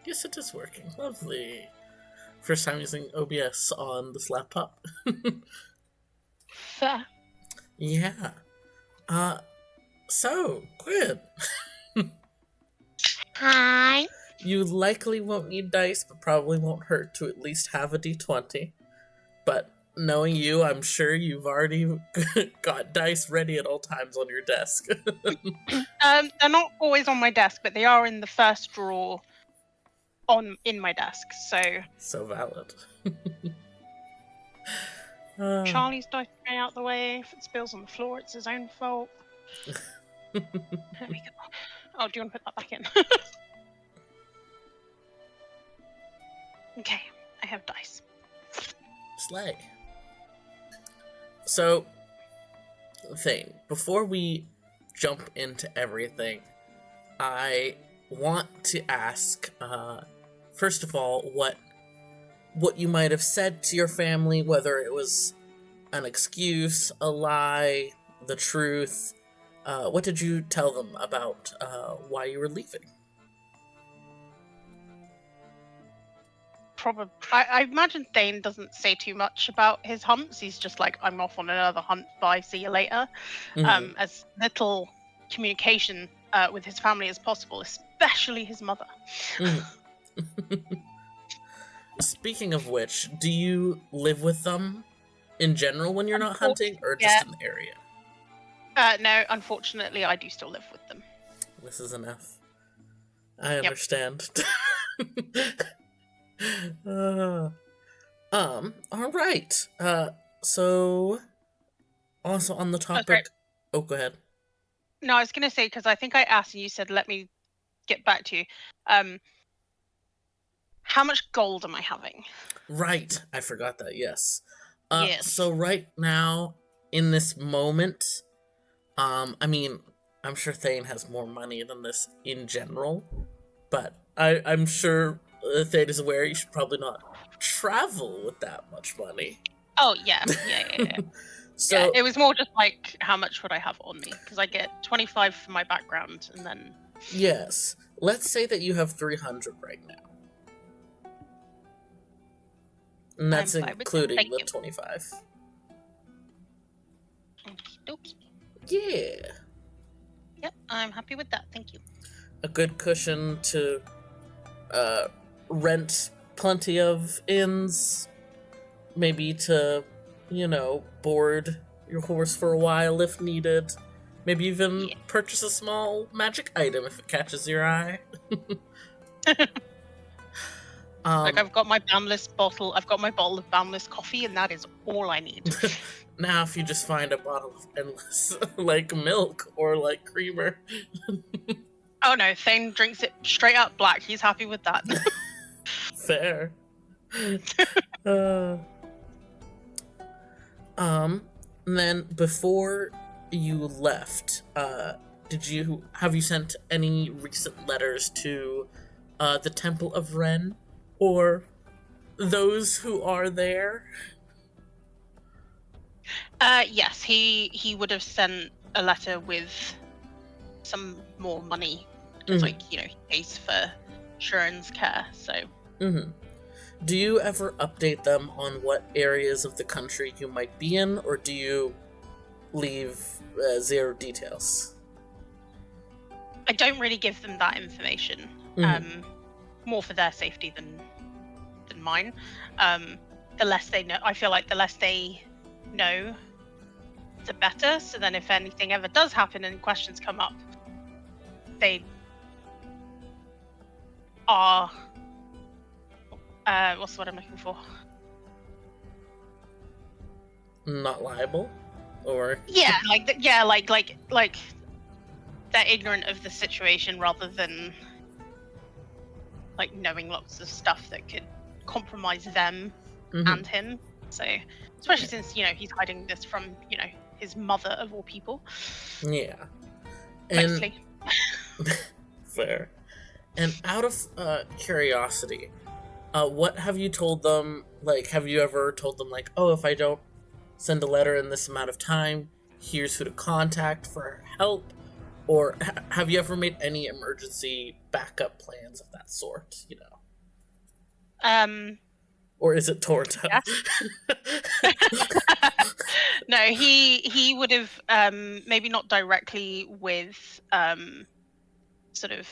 Yes, it is working. Lovely. First time using OBS on this laptop. Fair. Yeah. So, Quinn, Hi. you likely won't need dice, but probably won't hurt to at least have a d20. But knowing you, I'm sure you've already got dice ready at all times on your desk. They're not always on my desk, but they are in the first drawer in my desk. So So valid. Charlie's dice tray out the way. If it spills on the floor, it's his own fault. There we go. Oh, do you want to put that back in? Okay, I have dice. Slay. So, Thane, before we jump into everything, I want to ask, first of all, what you might have said to your family, whether it was an excuse, a lie, the truth. What did you tell them about why you were leaving? Probably, I imagine Thane doesn't say too much about his hunts. He's just like, I'm off on another hunt. Bye. See you later. Mhm. As little communication with his family as possible, especially his mother. Speaking of which, do you live with them in general when you're not hunting, or just in the area? No, unfortunately, I do still live with them. This is an F. I understand. All right. So, also on the topic. Oh, go ahead. No, I was gonna say, because I think I asked and you said, let me get back to you. How much gold am I having? Right, I forgot that. Yes. Yes. So right now, in this moment, I mean, I'm sure Thane has more money than this in general, but I'm sure Thane is aware you should probably not travel with that much money. Oh yeah. So yeah, it was more just like, how much would I have on me? Because I get 25 for my background, and then yes, let's say that you have 300 right now, and that's including the 25. Okey-dokey. Yeah. Yep, I'm happy with that. Thank you. A good cushion to rent plenty of inns, maybe to, board your horse for a while if needed. Maybe even purchase a small magic item if it catches your eye. Like, I've got my boundless bottle. I've got my bottle of boundless coffee, and that is all I need. Now, if you just find a bottle of endless, like milk or like creamer. Oh no, Thane drinks it straight up black. He's happy with that. Fair. And then before you left, have you sent any recent letters to the Temple of Ren or those who are there? Yes, he would have sent a letter with some more money, because he pays for Sharon's care. So. Do you ever update them on what areas of the country you might be in, or do you leave zero details? I don't really give them that information. More for their safety than mine. The less they know, I feel like the less they know, the better. So then, if anything ever does happen and questions come up, they are. What's the word I'm looking for? Not liable, or like they're ignorant of the situation rather than like knowing lots of stuff that could compromise them and him. So, especially since he's hiding this from his mother of all people. Yeah, Mostly. Fair. And out of curiosity, what have you told them? Like, have you ever told them, like, oh, if I don't send a letter in this amount of time, here's who to contact for help? Or have you ever made any emergency backup plans of that sort, you know? Um, Or is it Toronto? yes. No, he would have maybe not directly with sort of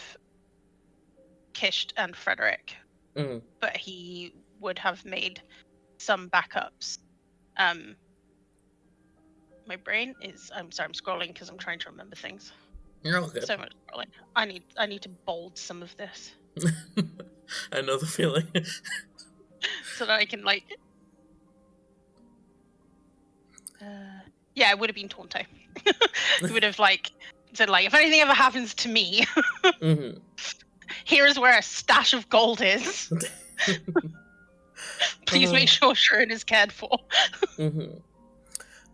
Kisht and Frederick, Mm. but he would have made some backups. My brain is, I'm sorry, I'm scrolling because I'm trying to remember things. You're all good. So much scrolling. I need to bold some of this I know the feeling. so that I can like yeah, it would have been Taunto. He would have like said like, if anything ever happens to me, Mm-hmm. here is where a stash of gold is. Please make sure Sharon is cared for. Mm-hmm.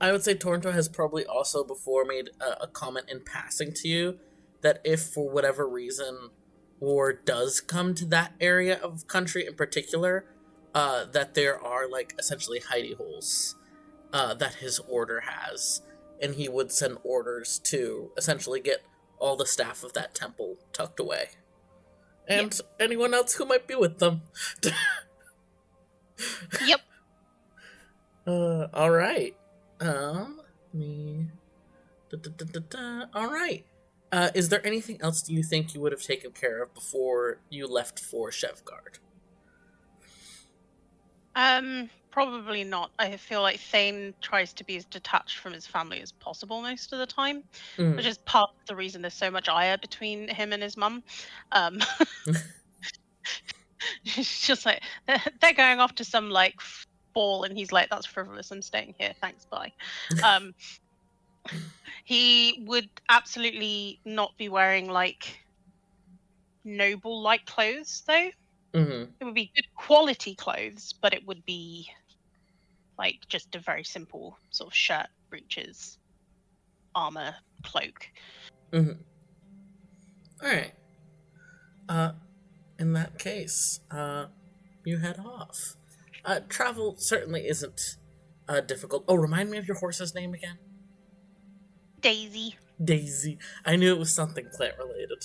I would say Toronto has probably also before made a comment in passing to you that if for whatever reason war does come to that area of country in particular, that there are like essentially hidey holes that his order has, and he would send orders to essentially get all the staff of that temple tucked away, and anyone else who might be with them. Yep. All right. Me. All right. Is there anything else do you think you would have taken care of before you left for Shevgard? Probably not. I feel like Thane tries to be as detached from his family as possible most of the time, which is part of the reason there's so much ire between him and his mum. It's just like they're going off to some like ball, and he's like, "That's frivolous. I'm staying here. Thanks, bye." He would absolutely not be wearing like noble-like clothes, though. Mm-hmm. It would be good quality clothes, but it would be like just a very simple sort of shirt, breeches, armor, cloak. Mm-hmm. All right. In that case, you head off. Travel certainly isn't difficult. Oh, remind me of your horse's name again. Daisy. Daisy. I knew it was something plant related.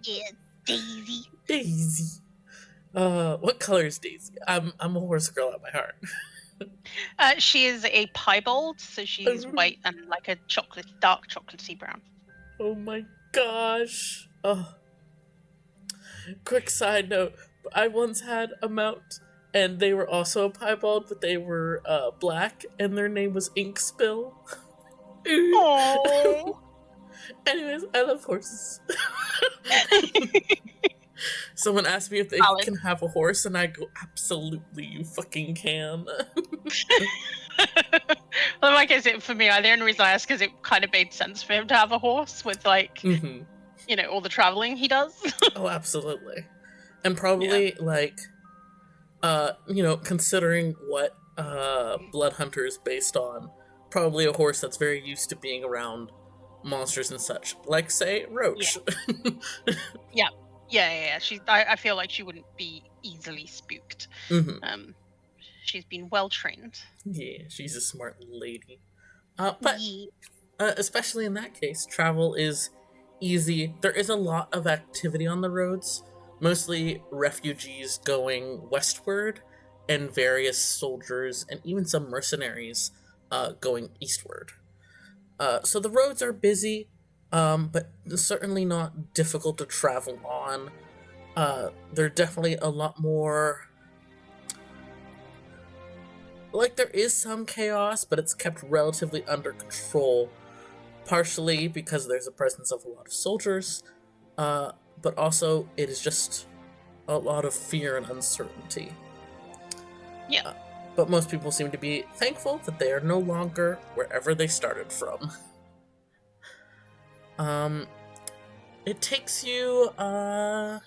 Yeah, Daisy. Daisy. What color is Daisy? I'm a horse girl at my heart. She is a piebald, so she's white and like a dark chocolatey brown. Oh my gosh. Oh. Quick side note, I once had a mount, and they were also a piebald, but they were black, and their name was Ink Spill. Oh. Anyways, I love horses. Someone asked me if they can have a horse, and I go, absolutely, you fucking can. Well, like I said, for me, the only reason I asked because it kind of made sense for him to have a horse with like, you know, all the traveling he does. Oh, absolutely. And probably like, you know, considering what Blood Hunter is based on, probably a horse that's very used to being around monsters and such, like say Roach. Yeah. I feel like she wouldn't be easily spooked. She's been well trained. Yeah, she's a smart lady. But especially in that case, travel is easy. There is a lot of activity on the roads, mostly refugees going westward, and various soldiers and even some mercenaries going eastward. So the roads are busy, but certainly not difficult to travel on. They're definitely a lot more. Like, there is some chaos, but it's kept relatively under control, partially because there's a presence of a lot of soldiers, but also it is just a lot of fear and uncertainty. Yeah. But most people seem to be thankful that they are no longer wherever they started from. It takes you, I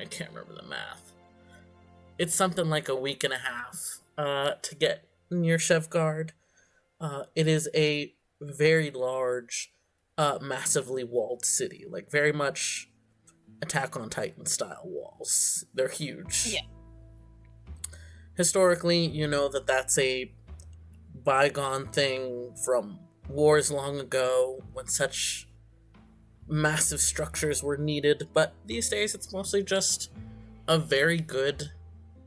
can't remember the math. It's something like a week and a half to get near Shevgard. It is a very large, massively walled city, like very much Attack on Titan style walls. They're huge. Yeah. Historically, you know that that's a bygone thing from wars long ago when such massive structures were needed, but these days it's mostly just a very good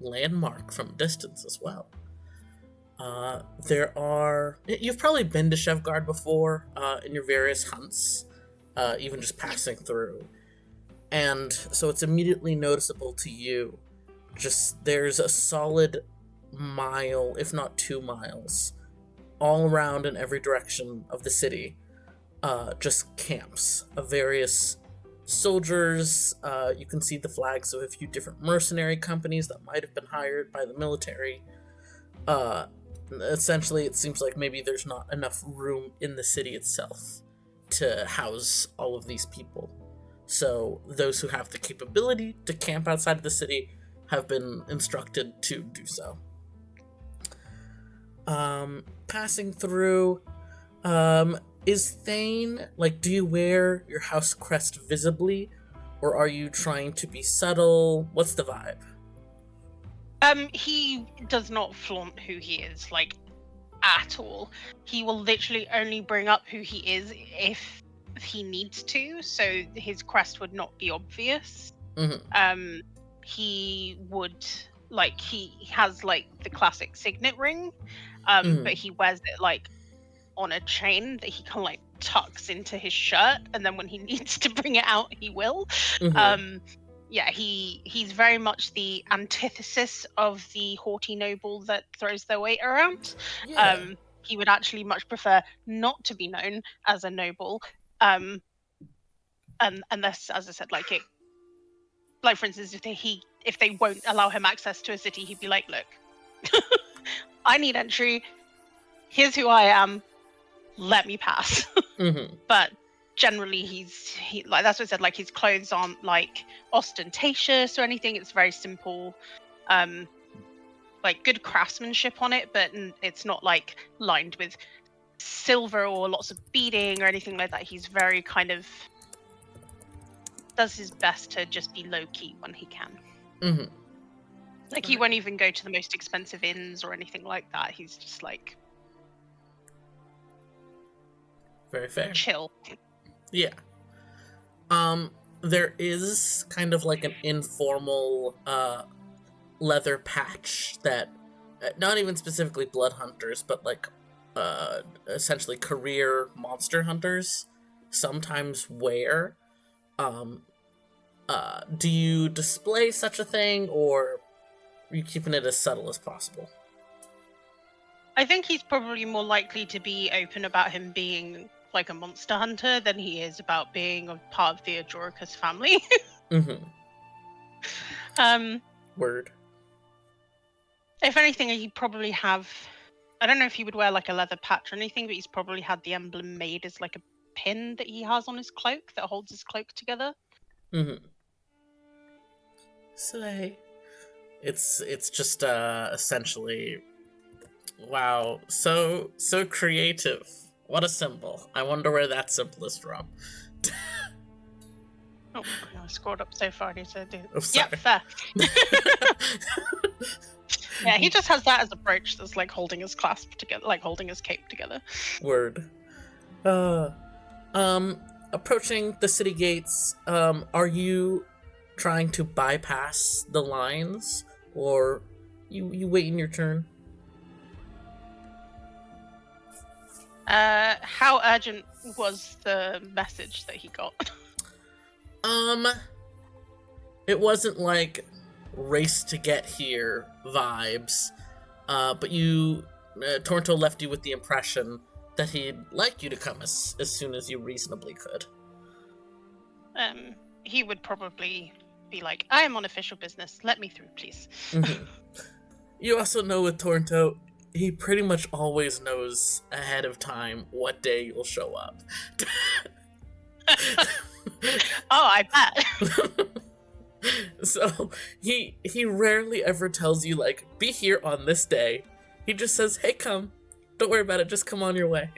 landmark from a distance as well. You've probably been to Chevgard before in your various hunts, even just passing through. And so it's immediately noticeable to you. Just there's a solid mile, if not 2 miles, all around in every direction of the city. Just camps of various soldiers. You can see the flags of a few different mercenary companies that might have been hired by the military. Essentially, it seems like maybe there's not enough room in the city itself to house all of these people. So those who have the capability to camp outside of the city have been instructed to do so. Passing through, is Thane, do you wear your house crest visibly, or are you trying to be subtle? What's the vibe? He does not flaunt who he is, at all. He will literally only bring up who he is if he needs to, so his crest would not be obvious. Mm-hmm. He would, he has, the classic signet ring, but he wears it, on a chain that he kind of, tucks into his shirt, and then when he needs to bring it out, he will. Mm-hmm. Yeah, he's very much the antithesis of the haughty noble that throws their weight around. Yeah. He would actually much prefer not to be known as a noble, and unless, as I said, for instance, if they won't allow him access to a city, he'd be like, look, I need entry. Here's who I am. Let me pass. Mm-hmm. But generally, he that's what I said. His clothes aren't ostentatious or anything. It's very simple, good craftsmanship on it, but it's not lined with silver or lots of beading or anything like that. He's very kind of does his best to just be low key when he can. Mm-hmm. He won't even go to the most expensive inns or anything like that. He's just very fair. Chill. Yeah. There is kind of an informal leather patch that not even specifically blood hunters, but essentially career monster hunters sometimes wear. Do you display such a thing, or are you keeping it as subtle as possible? I think he's probably more likely to be open about him being a monster hunter than he is about being a part of the Ajoricus family. Mm-hmm. Word. If anything, he'd probably have, I don't know if he would wear a leather patch or anything, but he's probably had the emblem made as a pin that he has on his cloak that holds his cloak together. Mm-hmm. Slay. It's just essentially, wow, so creative. What a symbol. I wonder where that symbol is from. Oh, I scored up so far. I need to do it. Oh, sorry. Yep, fair. Yeah, he just has that as a brooch that's holding his clasp together, holding his cape together. Word. Approaching the city gates, are you trying to bypass the lines, or you waiting your turn? How urgent was the message that he got? It wasn't race to get here vibes, but Tornto left you with the impression that he'd like you to come as soon as you reasonably could. He would probably be I am on official business. Let me through, please. Mm-hmm. You also know with Tornto, he pretty much always knows ahead of time what day you'll show up. Oh, I bet. So he rarely ever tells you be here on this day. He just says, "Hey, come. Don't worry about it. Just come on your way."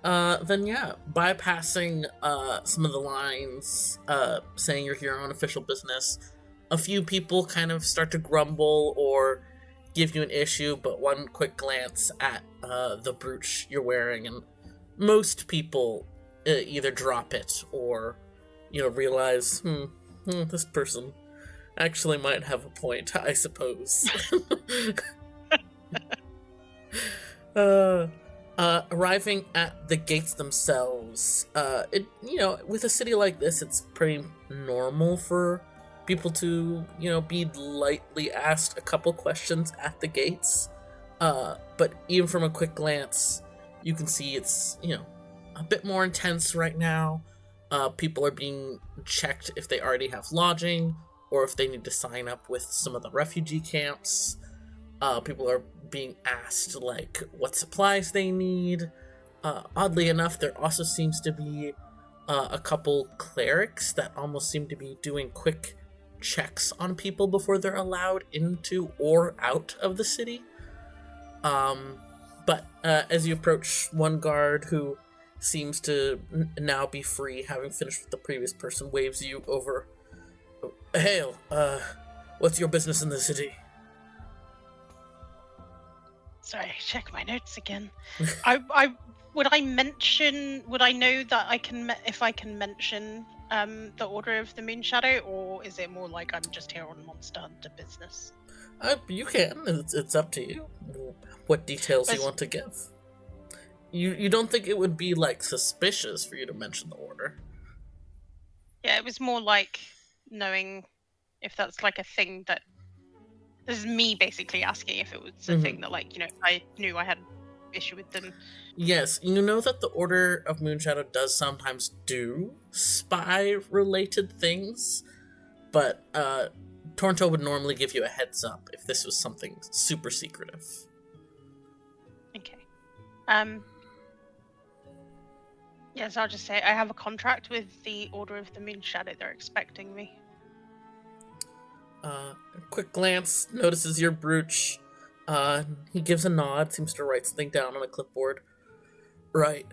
Then yeah, bypassing some of the lines, saying you're here on official business. A few people kind of start to grumble or give you an issue, but one quick glance at the brooch you're wearing, and most people either drop it or, realize, this person actually might have a point, I suppose. Arriving at the gates themselves, with a city like this, it's pretty normal for people to, be lightly asked a couple questions at the gates. But even from a quick glance, you can see it's, a bit more intense right now. People are being checked if they already have lodging, or if they need to sign up with some of the refugee camps. People are being asked, what supplies they need. Oddly enough, there also seems to be a couple clerics that almost seem to be doing quick checks on people before they're allowed into or out of the city. But as you approach one guard who seems to now be free, having finished with the previous person, waves you over. Hail, what's your business in the city? Sorry, check my notes again. Would I know that if I can mention the Order of the Moon Shadow, or is it more like I'm just here on Monster Hunter business? You can. It's up to you. What details you want to give? You don't think it would be suspicious for you to mention the Order? Yeah, it was more like knowing if that's a thing that. This is me basically asking if it was a thing that I knew I had an issue with them. Yes, you know that the Order of Moonshadow does sometimes do spy-related things, but Tornto would normally give you a heads up if this was something super secretive. Okay. Yes, I'll just say I have a contract with the Order of the Moonshadow. They're expecting me. Quick glance, notices your brooch. He gives a nod, seems to write something down on a clipboard. Right,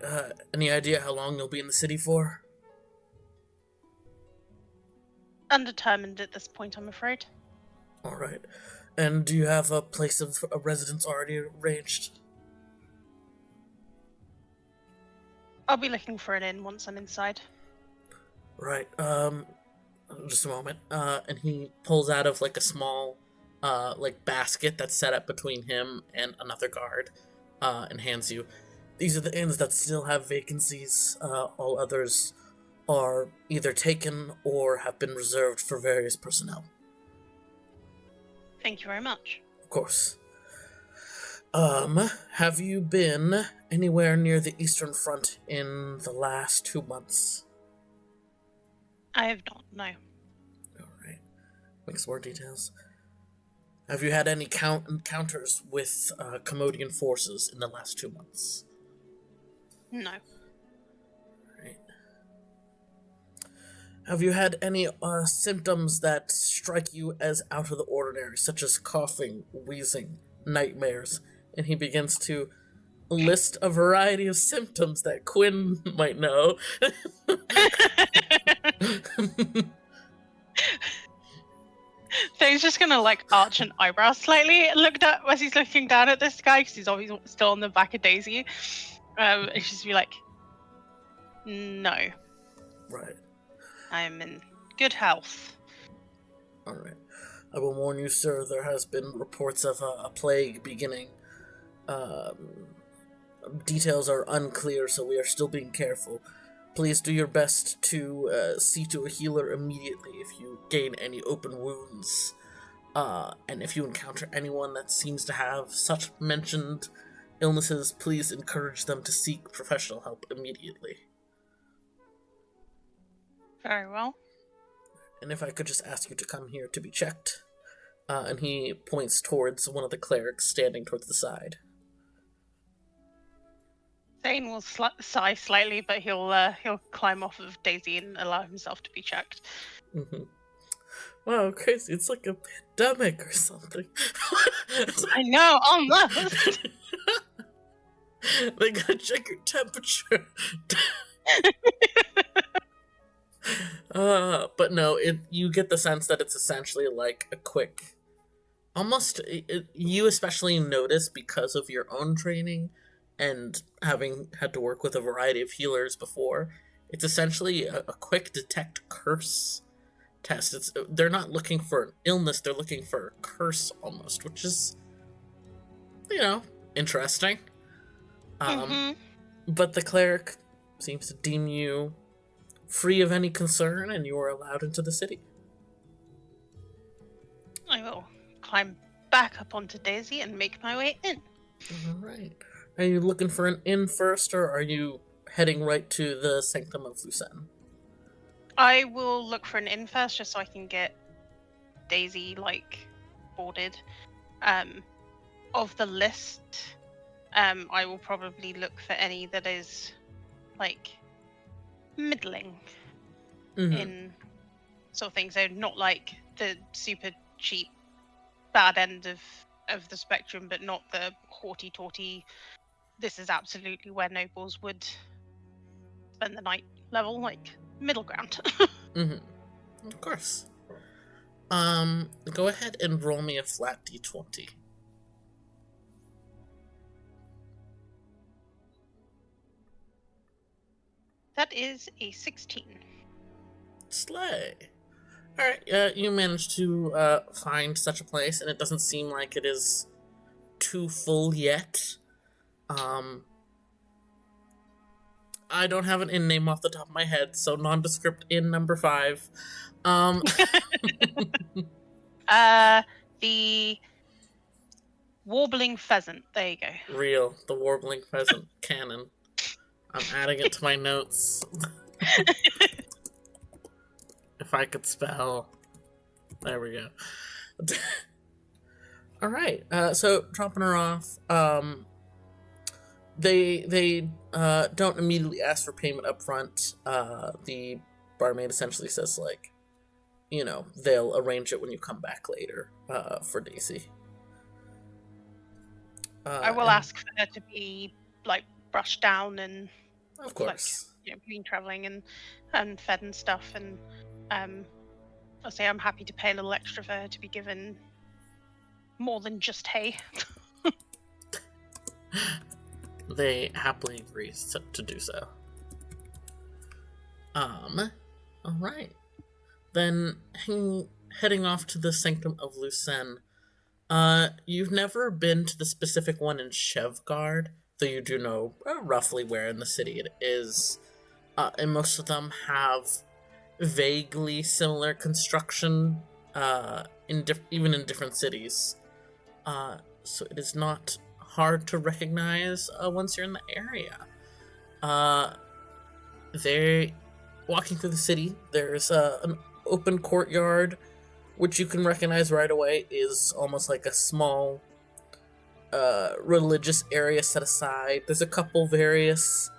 any idea how long you'll be in the city for? Undetermined at this point, I'm afraid. Alright. And do you have a place of residence already arranged? I'll be looking for an inn once I'm inside. Right, just a moment. And he pulls out of a small basket that's set up between him and another guard, and hands you. These are the inns that still have vacancies. All others are either taken or have been reserved for various personnel. Thank you very much. Of course. Have you been anywhere near the Eastern Front in the last 2 months? I have not, no. Alright. Makes more details. Have you had any encounters with Commodian forces in the last 2 months? No. Right. Have you had any symptoms that strike you as out of the ordinary, such as coughing, wheezing, nightmares? And he begins to list a variety of symptoms that Quinn might know. Thane's just gonna arch an eyebrow slightly as he's looking down at this guy, because he's obviously still on the back of Daisy. And she's just be like, no. Right. I am in good health. Alright. I will warn you, sir, there has been reports of a plague beginning. Details are unclear, so we are still being careful. Please do your best to see to a healer immediately if you gain any open wounds. And if you encounter anyone that seems to have such mentioned illnesses, please encourage them to seek professional help immediately. Very well. And if I could just ask you to come here to be checked. And he points towards one of the clerics standing towards the side. Thane will sigh slightly, but he'll climb off of Daisy and allow himself to be checked. Mm-hmm. Wow, crazy. It's like a pandemic or something. I know, almost. They gotta check your temperature. But no, you get the sense that it's essentially like a quick almost you especially notice because of your own training and having had to work with a variety of healers before. It's essentially a quick detect curse test. They're not looking for an illness, they're looking for a curse almost, which is, you know, interesting. Um, Mm-hmm. but the cleric seems to deem you free of any concern, and you are allowed into the city. I will climb back up onto Daisy and make my way in. All right. Are you looking for an inn first, or are you heading right to the Sanctum of Lucen? I will look for an inn first, just so I can get Daisy boarded. Of the list, I will probably look for any that is middling in sort of thing. So not like the super cheap bad end of the spectrum, but not the haughty taughty. This is absolutely where nobles would spend the night level, middle ground. Of course. Go ahead and roll me a flat d20. That is a 16. Slay. Alright, you managed to find such a place, and it doesn't seem like it is too full yet. I don't have an inn name off the top of my head, so nondescript inn number 5. The warbling pheasant. There you go. Real, the warbling pheasant canon. I'm adding it to my notes. If I could spell. There we go. Alright, so dropping her off, they don't immediately ask for payment up front. The barmaid essentially says, they'll arrange it when you come back later, for Daisy. I will ask for her to be, brushed down and... Of course. Been traveling and fed and stuff, and I'll say I'm happy to pay a little extra for her to be given more than just hay. They happily agree to do so. Alright. Then, heading off to the Sanctum of Lucen. You've never been to the specific one in Shevgard, though you do know roughly where in the city it is. And most of them have vaguely similar construction, even in different cities. So it is not hard to recognize once you're in the area. They're walking through the city. There's an open courtyard, which you can recognize right away is almost like a small religious area set aside. There's a couple various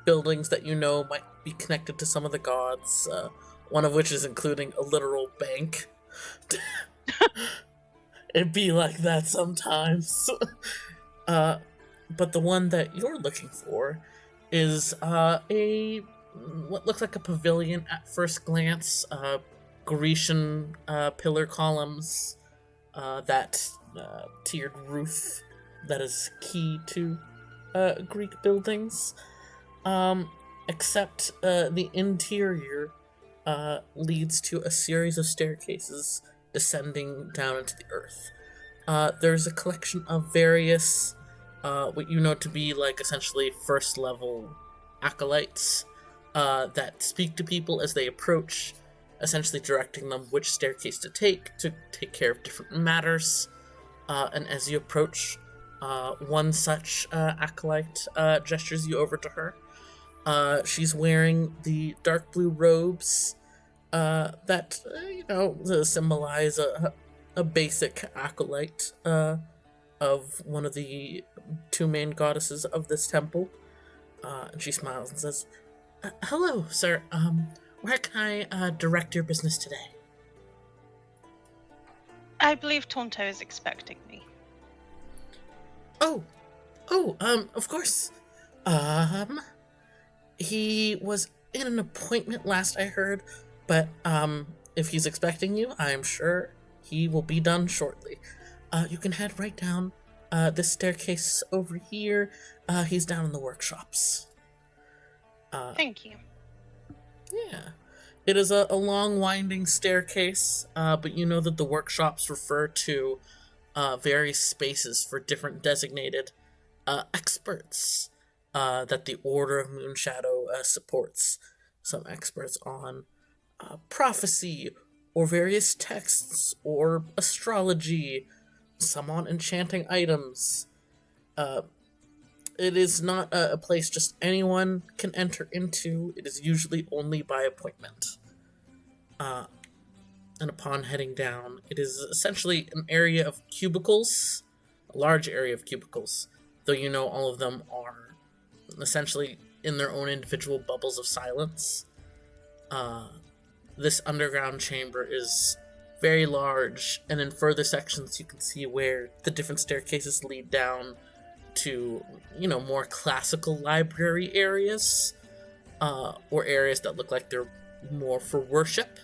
buildings that you know might be connected to some of the gods, one of which is including a literal bank. It'd be like that sometimes. But the one that you're looking for is what looks like a pavilion at first glance. Grecian pillar columns, that tiered roof that is key to Greek buildings. Except the interior leads to a series of staircases descending down into the earth. There's a collection of various, what you know to be essentially first level acolytes that speak to people as they approach, essentially directing them which staircase to take care of different matters. And as you approach, one such acolyte gestures you over to her. She's wearing the dark blue robes that, symbolize a basic acolyte of one of the two main goddesses of this temple. And she smiles and says, "Hello, sir. Where can I direct your business today?" I believe Tonto is expecting me. Of course. He was in an appointment last I heard, but if he's expecting you, I'm sure he will be done shortly. You can head right down this staircase over here. He's down in the workshops. Thank you. Yeah. It is a long, winding staircase, but you know that the workshops refer to various spaces for different designated experts that the Order of Moonshadow supports. Some experts on prophecy, or various texts, or astrology, some on enchanting items. It is not a place just anyone can enter into. It is usually only by appointment. And upon heading down, it is essentially an area of cubicles, a large area of cubicles, though you know all of them are essentially in their own individual bubbles of silence. This underground chamber is very large, and in further sections you can see where the different staircases lead down to, more classical library areas, or areas that look like they're more for worship.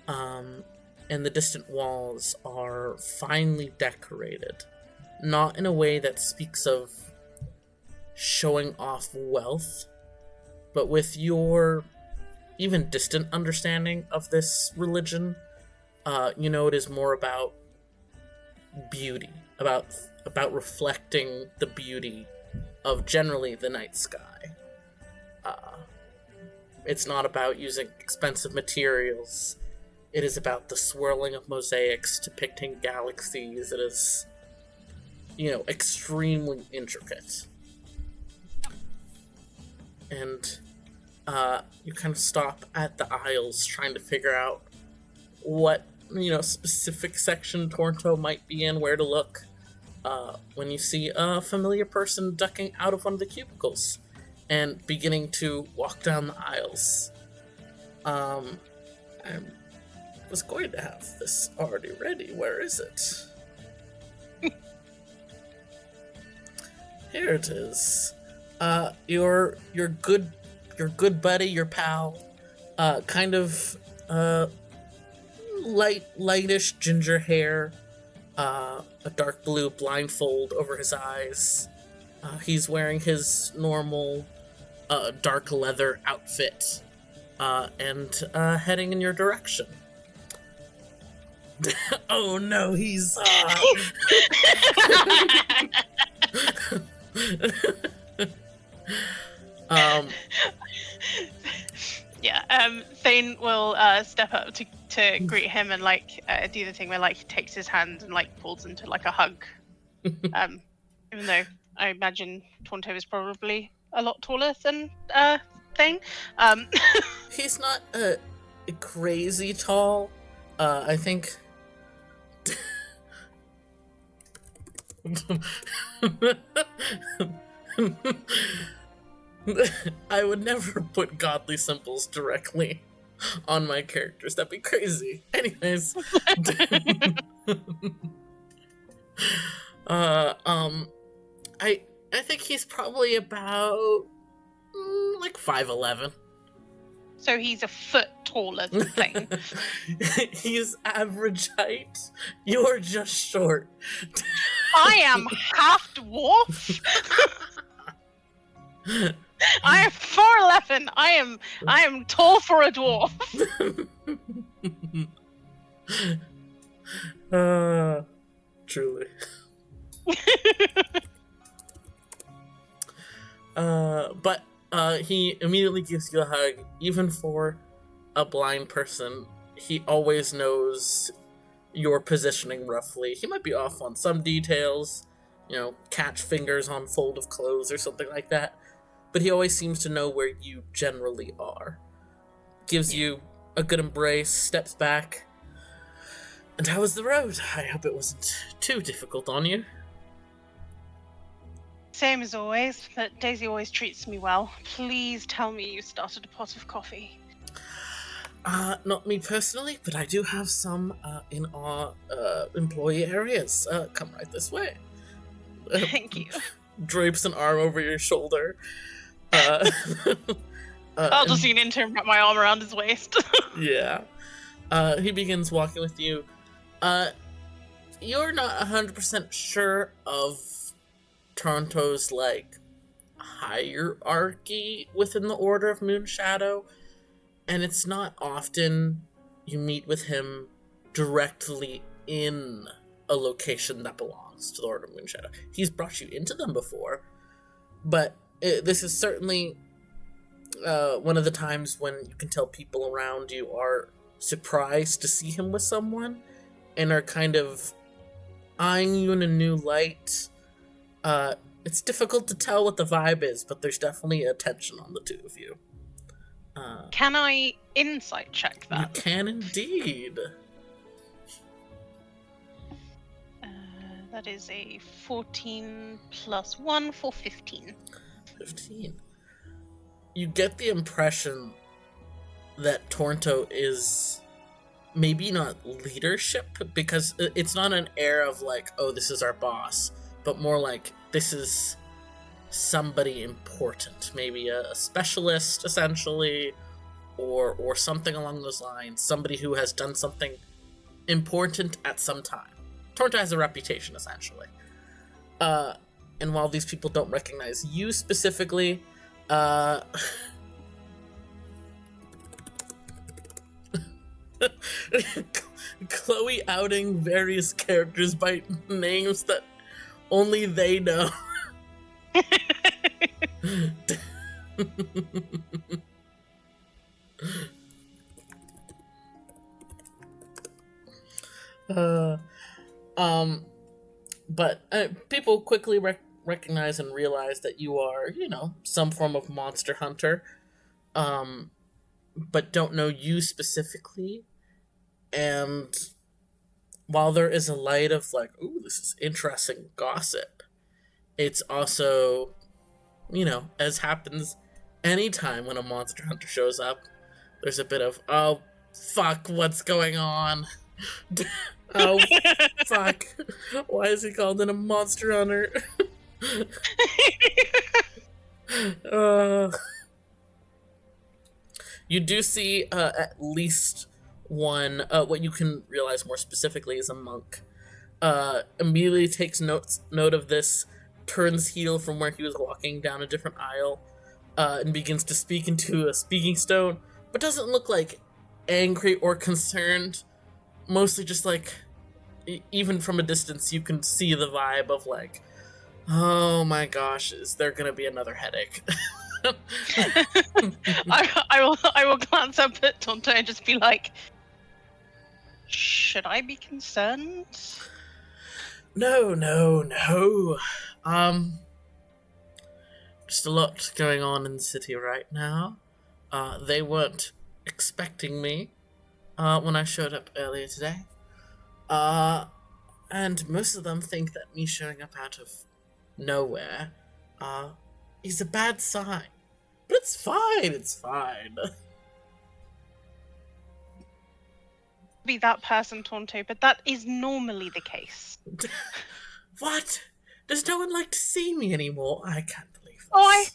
And the distant walls are finely decorated, not in a way that speaks of showing off wealth, but with your even distant understanding of this religion, it is more about beauty, about reflecting the beauty of generally the night sky. It's not about using expensive materials. It is about the swirling of mosaics depicting galaxies. It is, extremely intricate. And you kind of stop at the aisles trying to figure out what, specific section Toronto might be in, where to look, when you see a familiar person ducking out of one of the cubicles and beginning to walk down the aisles. I was going to have this already ready. Where is it? Here it is. Your good buddy, your pal, kind of lightish ginger hair, a dark blue blindfold over his eyes. He's wearing his normal dark leather outfit, and heading in your direction. Oh no, he's Thane will step up to greet him and do the thing where he takes his hand and pulls into a hug. Even though I imagine Tonto is probably a lot taller than Thane. He's not crazy tall. I think. I would never put godly symbols directly on my characters. That'd be crazy. Anyways. I think he's probably about 5'11". So he's a foot taller than Thane. He's average height. You're just short. I am half dwarf. I am 4'11". I am tall for a dwarf. Truly. But he immediately gives you a hug. Even for a blind person, he always knows your positioning roughly. He might be off on some details, catch fingers on fold of clothes or something like that, but he always seems to know where you generally are. Gives you a good embrace, steps back. And how was the road? I hope it wasn't too difficult on you. Same as always, but Daisy always treats me well. Please tell me you started a pot of coffee. Not me personally, but I do have some in our employee areas. Come right this way. Thank you. Drapes an arm over your shoulder. I'll just see an intern wrap my arm around his waist. Yeah. He begins walking with you. you're not 100% sure of Toronto's, like, hierarchy within the Order of Moonshadow, and it's not often you meet with him directly in a location that belongs to the Order of Moonshadow. He's brought you into them before, but this is certainly one of the times when you can tell people around you are surprised to see him with someone and are kind of eyeing you in a new light. It's difficult to tell what the vibe is, but there's definitely a tension on the two of you. Can I insight check that? You can indeed. That is a 14 plus 1 for 15. 15. You get the impression that Toronto is maybe not leadership, because it's not an air of like, oh, this is our boss, but more like this is somebody important, maybe a specialist essentially, or something along those lines, somebody who has done something important at some time. Toronto has a reputation essentially. And while these people don't recognize you specifically, Chloe outing various characters by names that only they know. But people quickly recognize and realize that you are, some form of monster hunter, but don't know you specifically. And while there is a light of like, ooh, this is interesting gossip, it's also, as happens anytime when a monster hunter shows up, there's a bit of, oh, fuck, what's going on? Oh, fuck. Why is he called in a monster hunter? You do see at least one, what you can realize more specifically is a monk. Immediately takes note of this, turns heel from where he was walking down a different aisle, and begins to speak into a speaking stone, but doesn't look like angry or concerned. Mostly just like, even from a distance, you can see the vibe of like, oh my gosh, is there gonna be another headache? I will glance up at Tonto and just be like, should I be concerned? No. Just a lot going on in the city right now. They weren't expecting me when I showed up earlier today. And most of them think that me showing up out of nowhere is a bad sign. But it's fine. Be that person, Tonto, but that is normally the case. What? Does no one like to see me anymore? I can't believe this. Oh,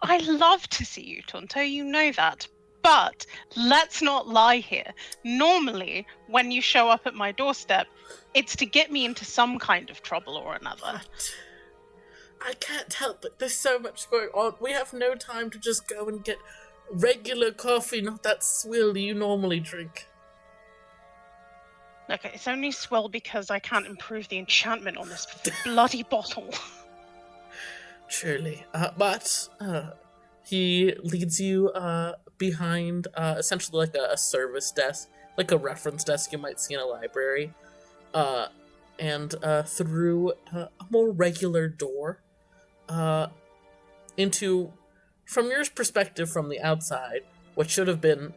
I love to see you, Tonto, you know that. But let's not lie here. Normally, when you show up at my doorstep, it's to get me into some kind of trouble or another. What? I can't help it. There's so much going on. We have no time to just go and get regular coffee, not that swill you normally drink. Okay, it's only swill because I can't improve the enchantment on this bloody bottle. Truly. But he leads you behind essentially like a service desk, like a reference desk you might see in a library, and through a more regular door into, from your perspective from the outside, what should have been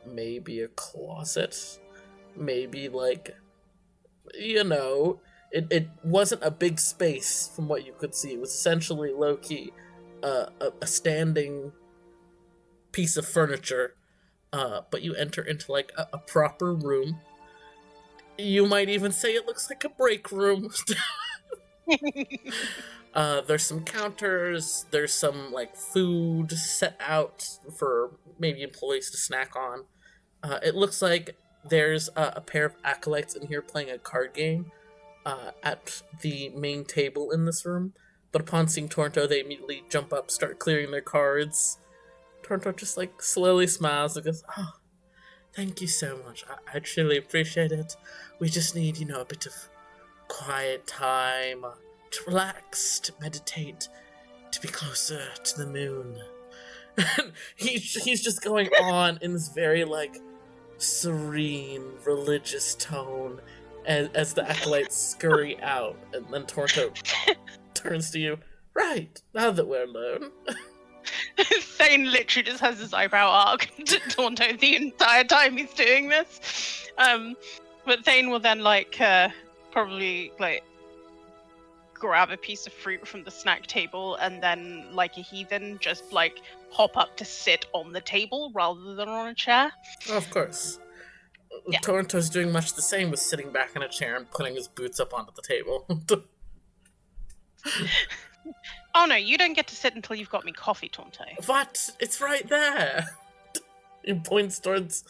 maybe a closet, maybe like, it wasn't a big space from what you could see. It was essentially low-key a standing piece of furniture, but you enter into like a proper room. You might even say it looks like a break room. There's some counters, there's some like food set out for maybe employees to snack on. It looks like there's a pair of acolytes in here playing a card game, at the main table in this room, but upon seeing Toronto, they immediately jump up, start clearing their cards. Toronto just like slowly smiles and goes, "Oh, thank you so much. I truly appreciate it. We just need, a bit of quiet time to relax, to meditate, to be closer to the moon." And he's just going on in this very like serene religious tone as the acolytes scurry out, and then Toronto turns to you. "Right, now that we're alone." Thane literally just has his eyebrow arc to Taunto the entire time he's doing this. But Thane will then probably grab a piece of fruit from the snack table and then, like a heathen, just hop up to sit on the table rather than on a chair. Oh, of course. Yeah. Toronto's doing much the same, with sitting back in a chair and putting his boots up onto the table. Oh no, you don't get to sit until you've got me coffee, Tonto. What? It's right there. He points towards,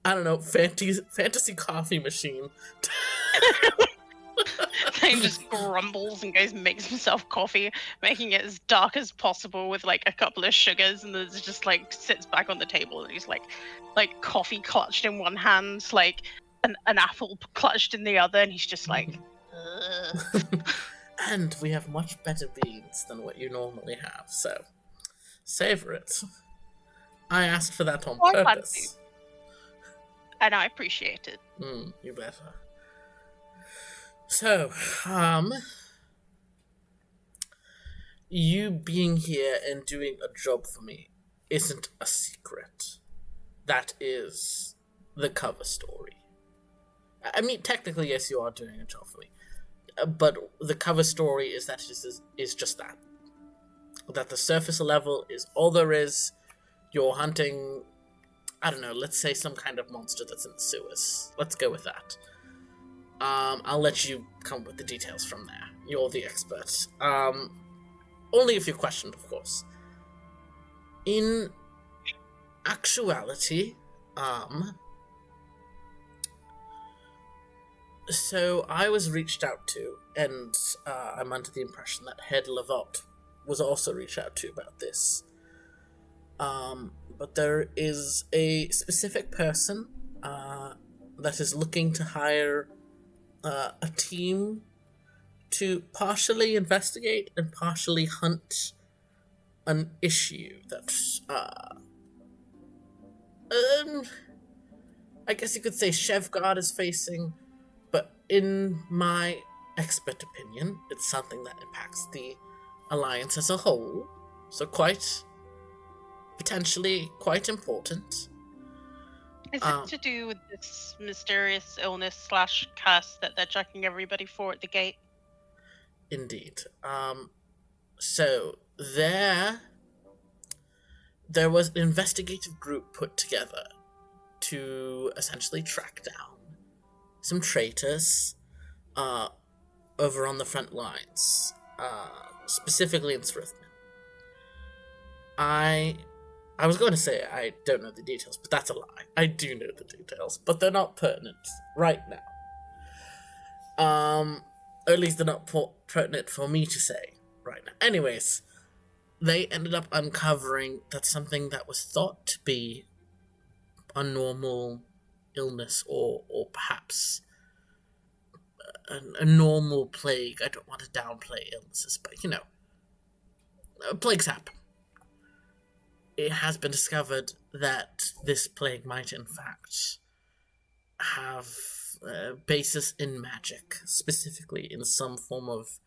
I don't know, fantasy coffee machine. Thane just grumbles and goes makes himself coffee, making it as dark as possible with a couple of sugars, and then just sits back on the table, and he's like coffee clutched in one hand, an apple clutched in the other, and he's just like And we have much better beans than what you normally have, so savor it. I asked for that on purpose. And I appreciate it. You better. So, you being here and doing a job for me isn't a secret. That is the cover story. I mean, technically, yes, you are doing a job for me. But the cover story is that it is just that. That the surface level is all there is. You're hunting, I don't know, let's say some kind of monster that's in the sewers. Let's go with that. I'll let you come with the details from there. You're the expert. Only if you're questioned, of course. In actuality, so I was reached out to, and I'm under the impression that Head Levant was also reached out to about this. But there is a specific person that is looking to hire a team to partially investigate and partially hunt an issue that, I guess you could say Chevgard is facing, but in my expert opinion, it's something that impacts the Alliance as a whole, so potentially quite important. Is it to do with this mysterious illness / curse that they're checking everybody for at the gate? Indeed. So there was an investigative group put together to essentially track down some traitors over on the front lines, specifically in Srithman. I was going to say I don't know the details, but that's a lie. I do know the details, but they're not pertinent right now. Or at least they're not pertinent for me to say right now. Anyways, they ended up uncovering that something that was thought to be a normal illness, or perhaps a normal plague. I don't want to downplay illnesses, but plagues happen. It has been discovered that this plague might in fact have a basis in magic, specifically in some form of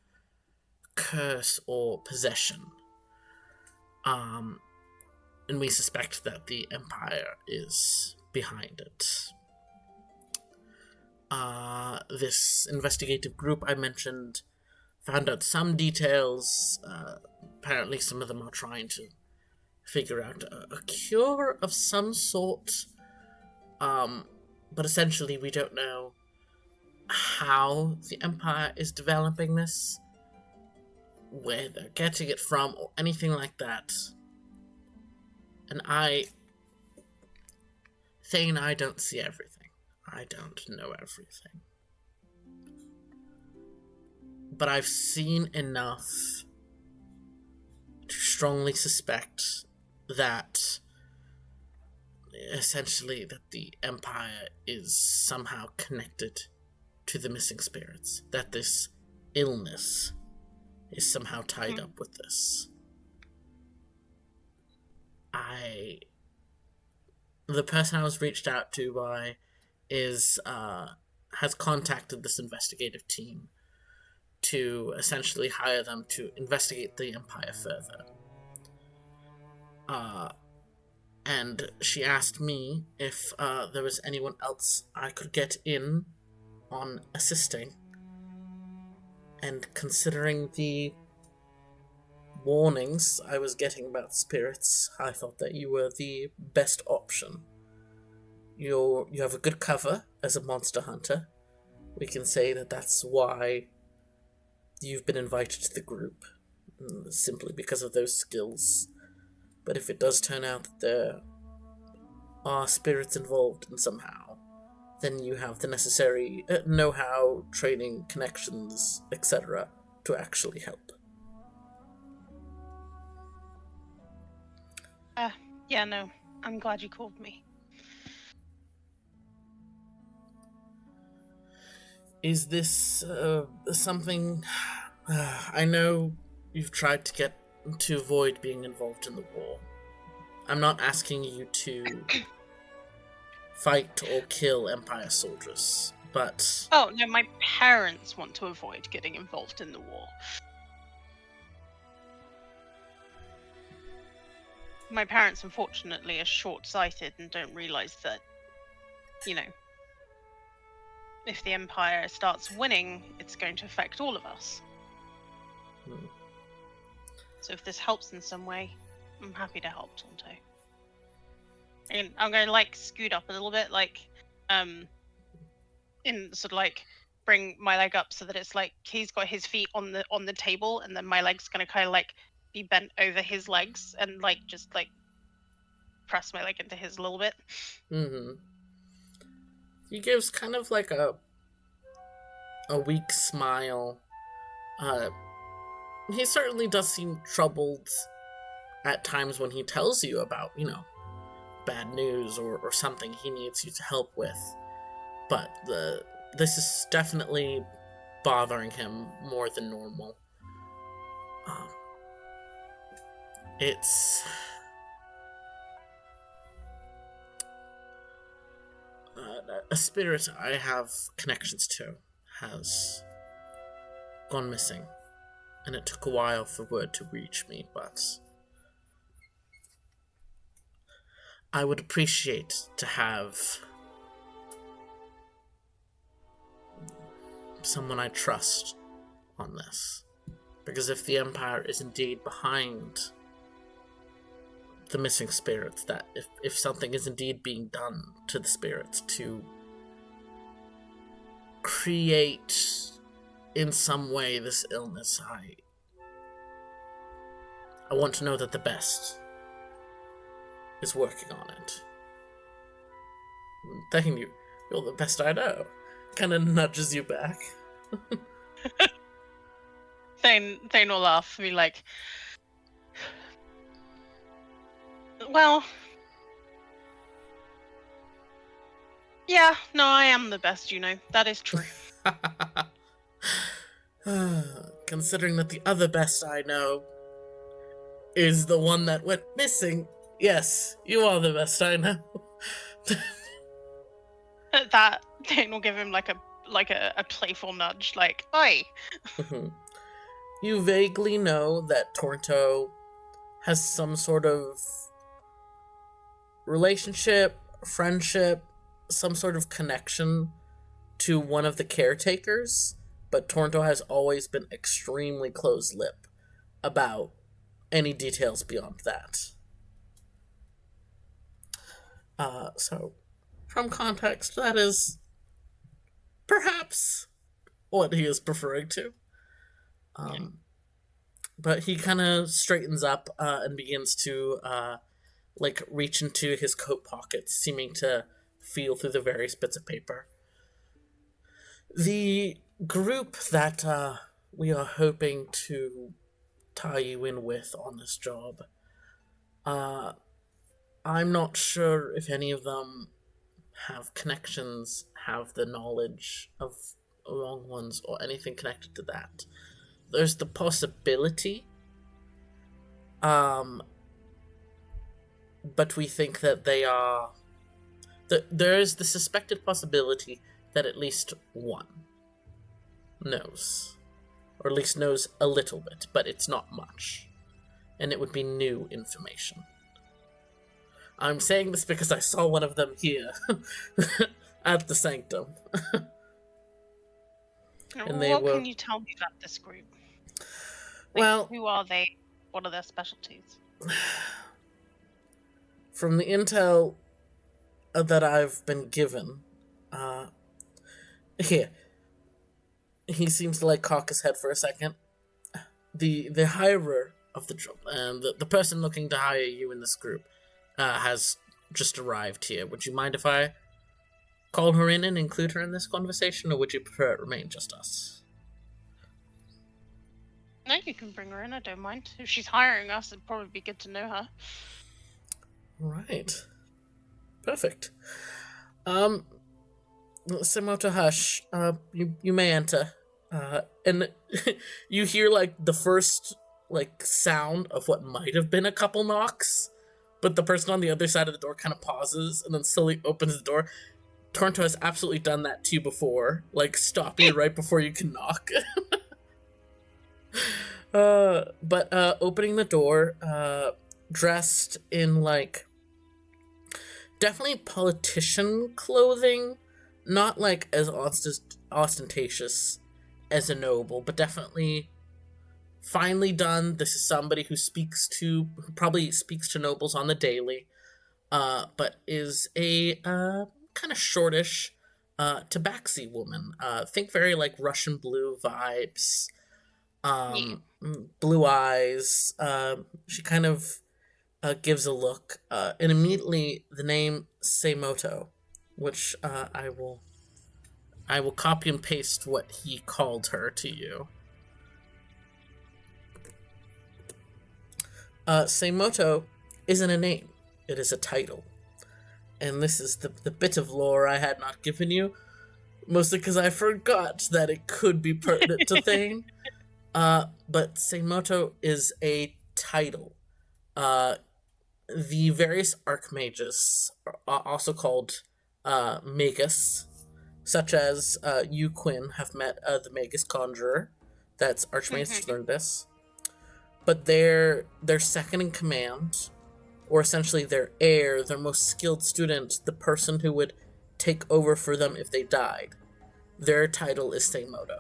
curse or possession. And we suspect that the Empire is behind it. This investigative group I mentioned found out some details. Apparently some of them are trying to figure out a cure of some sort. But essentially we don't know how the Empire is developing this, where they're getting it from, or anything like that. And Thane, I don't see everything. I don't know everything. but I've seen enough to strongly suspect that essentially that the Empire is somehow connected to the missing spirits. That this illness is somehow tied up with this. The person I was reached out to by has contacted this investigative team to essentially hire them to investigate the Empire further. And she asked me if there was anyone else I could get in on assisting. And considering the warnings I was getting about spirits, I thought that you were the best option. You have a good cover as a monster hunter. We can say that that's why you've been invited to the group, simply because of those skills. But if it does turn out that there are spirits involved in somehow, then you have the necessary know-how, training, connections, etc. to actually help. Yeah, no. I'm glad you called me. Is this something... I know you've tried to avoid being involved in the war. I'm not asking you to fight or kill Empire soldiers, but... Oh, no, my parents want to avoid getting involved in the war. My parents, unfortunately, are short-sighted and don't realize that, if the Empire starts winning, it's going to affect all of us. So if this helps in some way, I'm happy to help Tonto. And I'm going to, scoot up a little bit, bring my leg up so that it's he's got his feet on the table, and then my leg's going to kind of, be bent over his legs and press my leg into his a little bit. He gives kind of a weak smile. He certainly does seem troubled at times when he tells you about, bad news or something he needs you to help with. But this is definitely bothering him more than normal. It's... a spirit I have connections to has gone missing, and it took a while for word to reach me, but I would appreciate to have someone I trust on this, because if the Empire is indeed behind the missing spirits, that if something is indeed being done to the spirits to create in some way this illness, I want to know that the best is working on it. Thane, you're the best I know. Kind of nudges you back. Thane will laugh and be well, yeah, no, I am the best, that is true. Considering that the other best I know is the one that went missing, yes, you are the best I know. That Thane will give him a playful nudge, oi. You vaguely know that Torto has some sort of relationship, friendship, some sort of connection to one of the caretakers, but Tornto has always been extremely close-lipped about any details beyond that. So, from context, that is perhaps what he is preferring to. But he kind of straightens up and begins to reach into his coat pockets, seeming to feel through the various bits of paper. The group that we are hoping to tie you in with on this job. I'm not sure if any of them have connections, have the knowledge of wrong ones, or anything connected to that. There's the possibility, but we think that they are. There is the suspected possibility that at least one knows, or at least knows a little bit, but it's not much, and it would be new information. I'm saying this because I saw one of them here at the sanctum. And what can you tell me about this group? Well, who are they? What are their specialties? From the intel that I've been given, here, he seems to cock his head for a second. The hirer of the job, and the person looking to hire you in this group, has just arrived here. Would you mind if I call her in and include her in this conversation, or would you prefer it remain just us? No, you can bring her in, I don't mind. If she's hiring us, it'd probably be good to know her. Right. Perfect. Simoto Hush, you may enter. And you hear, the first, sound of what might have been a couple knocks, but the person on the other side of the door kind of pauses and then slowly opens the door. Toronto has absolutely done that to you before, stopping you right before you can knock. But opening the door, dressed in, definitely politician clothing, not, as ostentatious as a noble, but definitely finely done. This is somebody who probably speaks to nobles on the daily, but is a kind of shortish tabaxi woman. Think very Russian blue vibes, blue eyes. She kind of gives a look, and immediately the name Seimoto, which I will copy and paste what he called her to you. Seimoto isn't a name, it is a title. And this is the bit of lore I had not given you, mostly because I forgot that it could be pertinent to Thane. But Seimoto is a title. The various archmages, are also called magus, such as you, Quinn, have met the magus conjurer. That's Archmage Slurndus. But their second in command, or essentially their heir, their most skilled student, the person who would take over for them if they died, their title is Seimoto.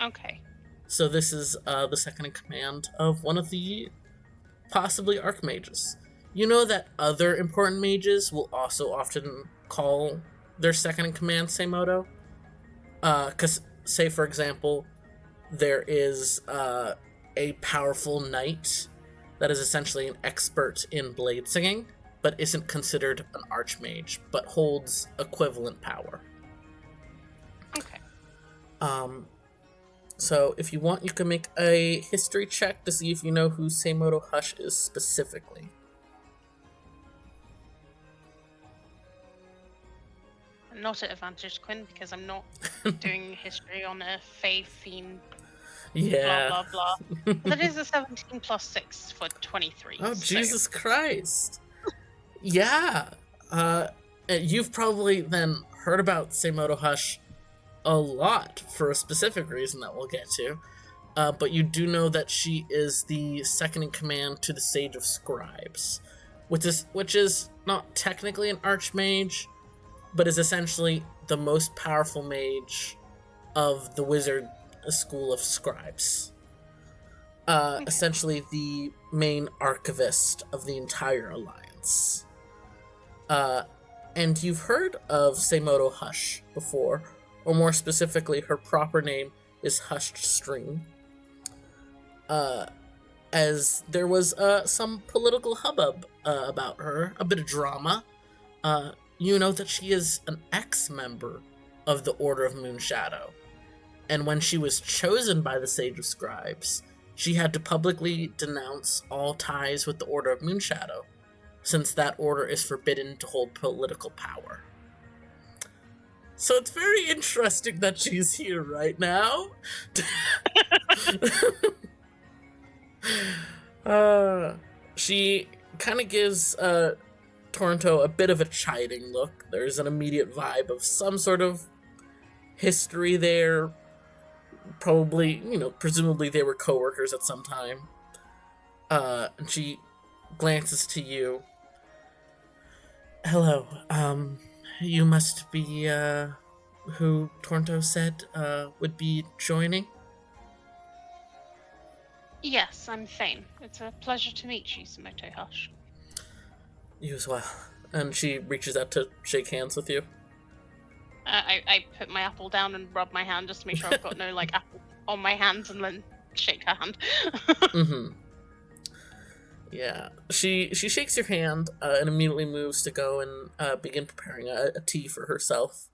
Okay. So this is the second in command of one of the possibly archmages. You know that other important mages will also often call their second in command Seimoto? Because, say for example, there is a powerful knight that is essentially an expert in blade singing, but isn't considered an archmage, but holds equivalent power. Okay. So if you want, you can make a history check to see if you know who Seimoto Hush is specifically. Not at advantage, Quinn, because I'm not doing history on a Fae fiend. Yeah. Blah, blah, blah. That is a 17 plus 6 for 23. Oh, so. Jesus Christ. Yeah. You've probably then heard about Seimoto Hush a lot for a specific reason that we'll get to. But you do know that she is the second in command to the Sage of Scribes, which is not technically an archmage, but is essentially the most powerful mage of the wizard school of scribes. Essentially the main archivist of the entire alliance. And you've heard of Seimoto Hush before, or more specifically, her proper name is Hushed String. As there was some political hubbub about her, a bit of drama. You know that she is an ex-member of the Order of Moonshadow, And when she was chosen by the Sage of Scribes, she had to publicly denounce all ties with the Order of Moonshadow, since that order is forbidden to hold political power. So it's very interesting that she's here right now. She kind of gives Toronto a bit of a chiding look. There's an immediate vibe of some sort of history there. Probably, presumably they were co-workers at some time. And she glances to you. Hello, you must be, who Toronto said, would be joining? Yes, I'm Thane. It's a pleasure to meet you, Samoto Hush. You as well. And she reaches out to shake hands with you. I put my apple down and rub my hand just to make sure I've got no, apple on my hands, and then shake her hand. Mm-hmm. Yeah. She shakes your hand and immediately moves to go and begin preparing a tea for herself.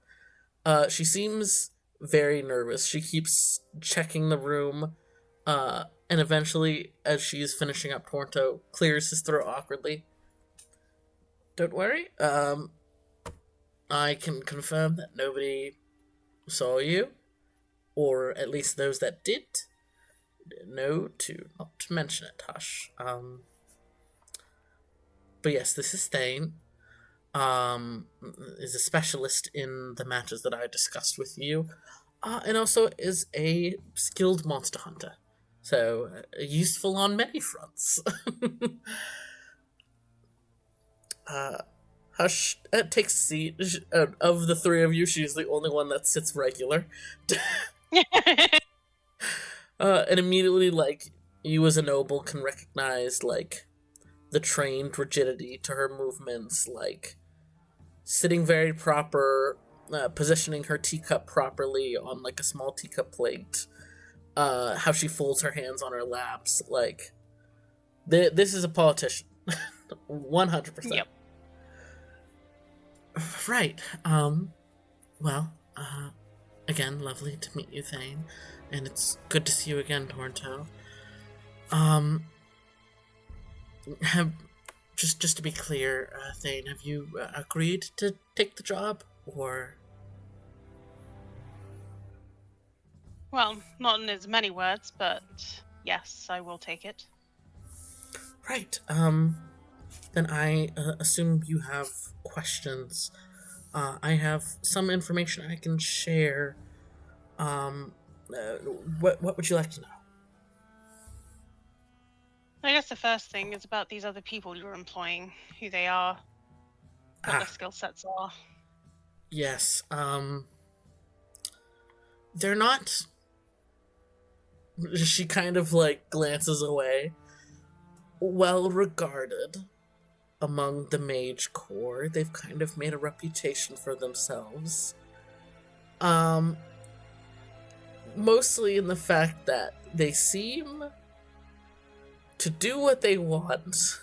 She seems very nervous. She keeps checking the room, and eventually, as she's finishing up, Toronto clears his throat awkwardly. Don't worry, I can confirm that nobody saw you, or at least those that did know to not mention it, Hush. But yes, this is Thane. Is a specialist in the matters that I discussed with you, and also is a skilled monster hunter. So, useful on many fronts. Hush takes a seat. Of the three of you, she's the only one that sits regular. And immediately, you as a noble can recognize, the trained rigidity to her movements, sitting very proper, positioning her teacup properly on, a small teacup plate, how she folds her hands on her laps, this is a politician. 100%. Yep. Right. Well, again, lovely to meet you, Thane, and it's good to see you again, Toronto. Just to be clear, Thane, have you agreed to take the job, or? Well, not in as many words, but yes, I will take it. Right. Then I assume you have questions. I have some information I can share. What would you like to know? I guess the first thing is about these other people you're employing, who they are, what their skill sets are. Yes, they're not... She kind of, glances away. Well regarded among the mage corps. They've kind of made a reputation for themselves. Mostly in the fact that they seem to do what they want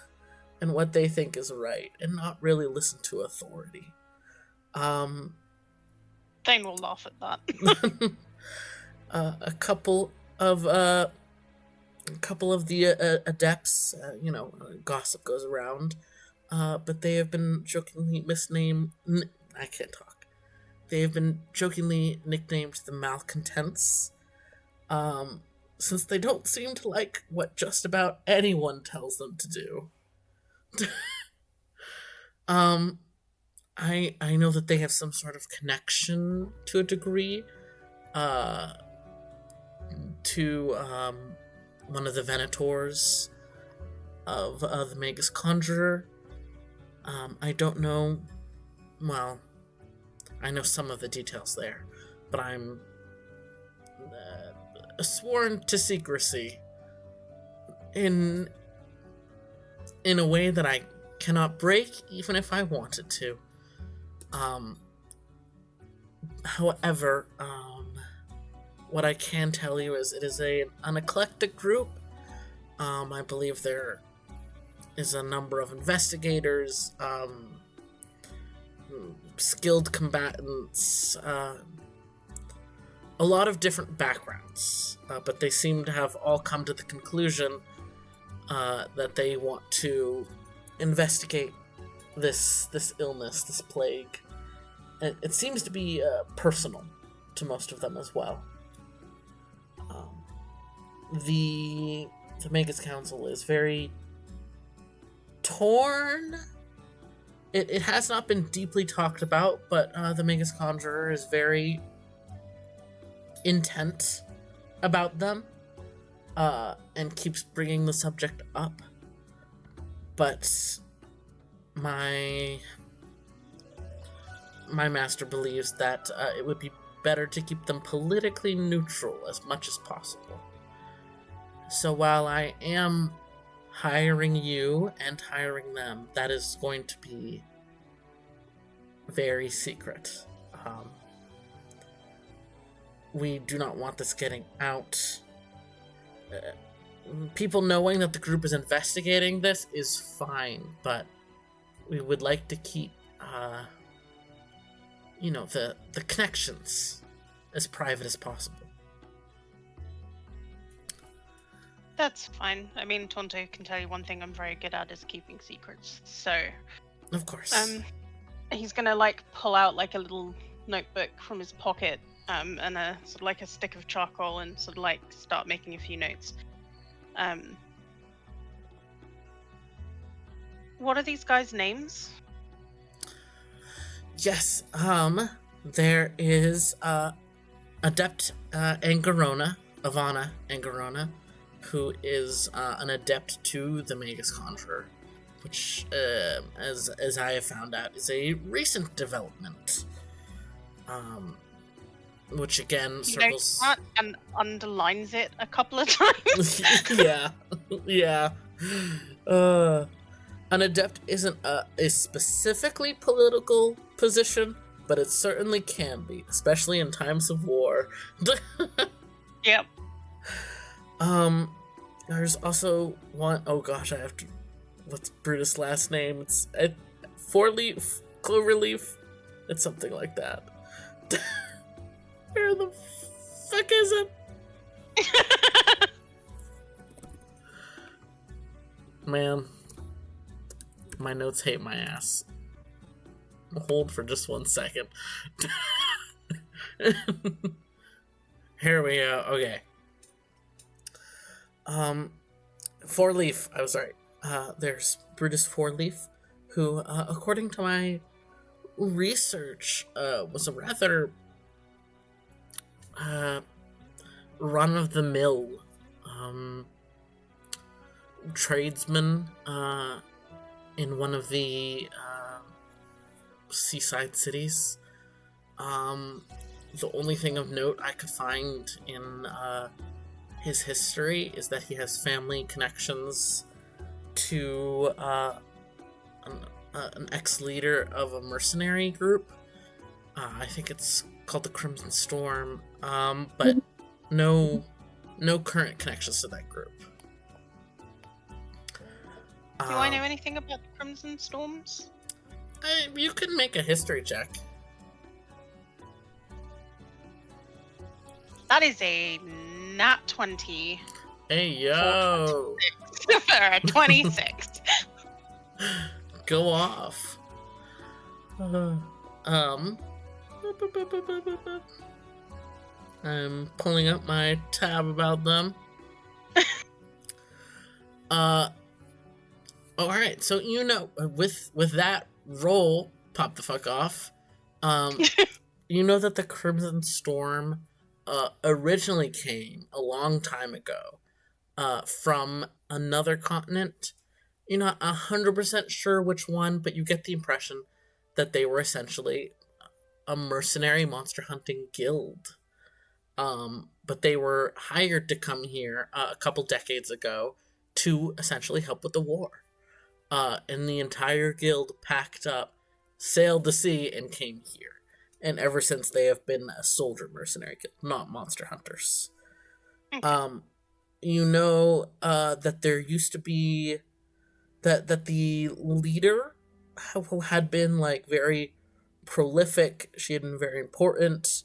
and what they think is right, and not really listen to authority. Thane will laugh at that. A couple of the adepts, gossip goes around, but they have been jokingly I can't talk. They have been jokingly nicknamed the Malcontents, since they don't seem to like what just about anyone tells them to do. I know that they have some sort of connection to a degree, to one of the Venators of the Magus Conjurer. I don't know. Well, I know some of the details there, but I'm sworn to secrecy in a way that I cannot break, even if I wanted to. However, what I can tell you is it is an eclectic group. I believe there is a number of investigators, skilled combatants, a lot of different backgrounds, but they seem to have all come to the conclusion that they want to investigate this illness, this plague. It seems to be personal to most of them as well. The Magus Council is very torn. It has not been deeply talked about, but the Magus Conjurer is very intent about them, and keeps bringing the subject up. But my master believes that it would be better to keep them politically neutral as much as possible. So while I am hiring you and hiring them, that is going to be very secret. We do not want this getting out. People knowing that the group is investigating this is fine, but we would like to keep, the connections as private as possible. That's fine. I mean, Tonto can tell you one thing I'm very good at is keeping secrets. So, of course. He's gonna pull out a little notebook from his pocket, and a sort of a stick of charcoal, and sort of start making a few notes. What are these guys' names? Yes. There is Adept Ivana Angarona, who is an adept to the Magus Conjurer, which, as I have found out, is a recent development. Which again circles that and underlines it a couple of times. yeah. An adept isn't a specifically political position, but it certainly can be, especially in times of war. Yep. There's also one, oh gosh, I have to, what's Brutus' last name? It's Four-leaf, Cloverleaf, it's something like that. Where the fuck is it? Man, my notes hate my ass. Hold for just 1 second. Here we go. Okay. Four-leaf. I was right. There's Brutus Four-leaf, who, according to my research, was a rather run-of-the-mill tradesman in one of the seaside cities. The only thing of note I could find in his history is that he has family connections to an ex-leader of a mercenary group. I think it's called the Crimson Storm, but no current connections to that group. Do I know anything about the Crimson Storms? You can make a history check. That is a nat 20. Hey, yo! For a 26. Go off. I'm pulling up my tab about them. Alright, so with that roll, pop the fuck off, you know that the Crimson Storm originally came a long time ago from another continent. You're not 100% sure which one, but you get the impression that they were essentially a mercenary monster hunting guild. But they were hired to come here a couple decades ago to essentially help with the war. And the entire guild packed up, sailed the sea, and came here. And ever since, they have been a soldier mercenary guild, not monster hunters. Okay. That there used to be that the leader, who had been very prolific, she had been very important,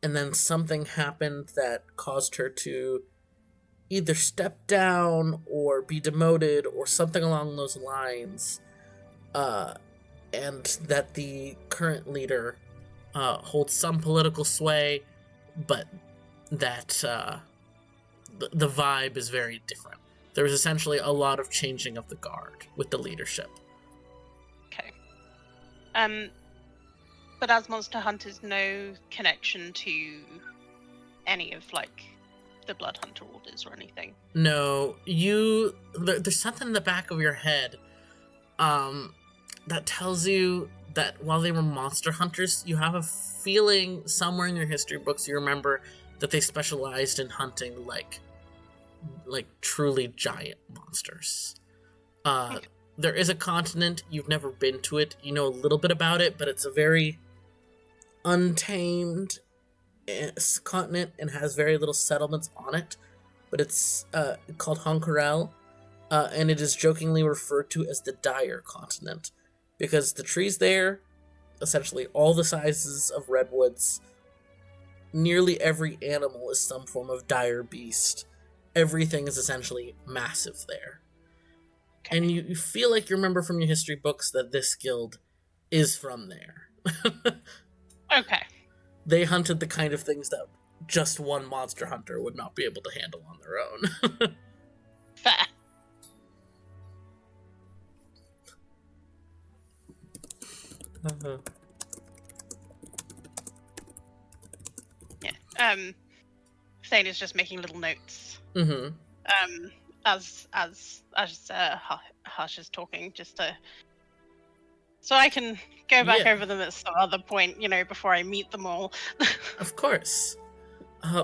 and then something happened that caused her to either step down or be demoted or something along those lines, and that the current leader holds some political sway, but that the vibe is very different. There was essentially a lot of changing of the guard with the leadership. Okay. But as monster hunters, no connection to any of like the blood hunter orders or anything. No, there's something in the back of your head that tells you that while they were monster hunters, you have a feeling somewhere in your history books you remember that they specialized in hunting like truly giant monsters. There is a continent, you've never been to it, you know a little bit about it, but it's a very untamed continent and has very little settlements on it. But it's called Honkarel, and it is jokingly referred to as the Dire Continent, because the trees there, essentially all the sizes of redwoods, nearly every animal is some form of dire beast. Everything is essentially massive there. Okay. And you feel like you remember from your history books that this guild is from there. Okay. They hunted the kind of things that just one monster hunter would not be able to handle on their own. Fair. Yeah. Thane is just making little notes. Mm-hmm. As Hush is talking, just to so I can go back over them at some other point, before I meet them all. Of course.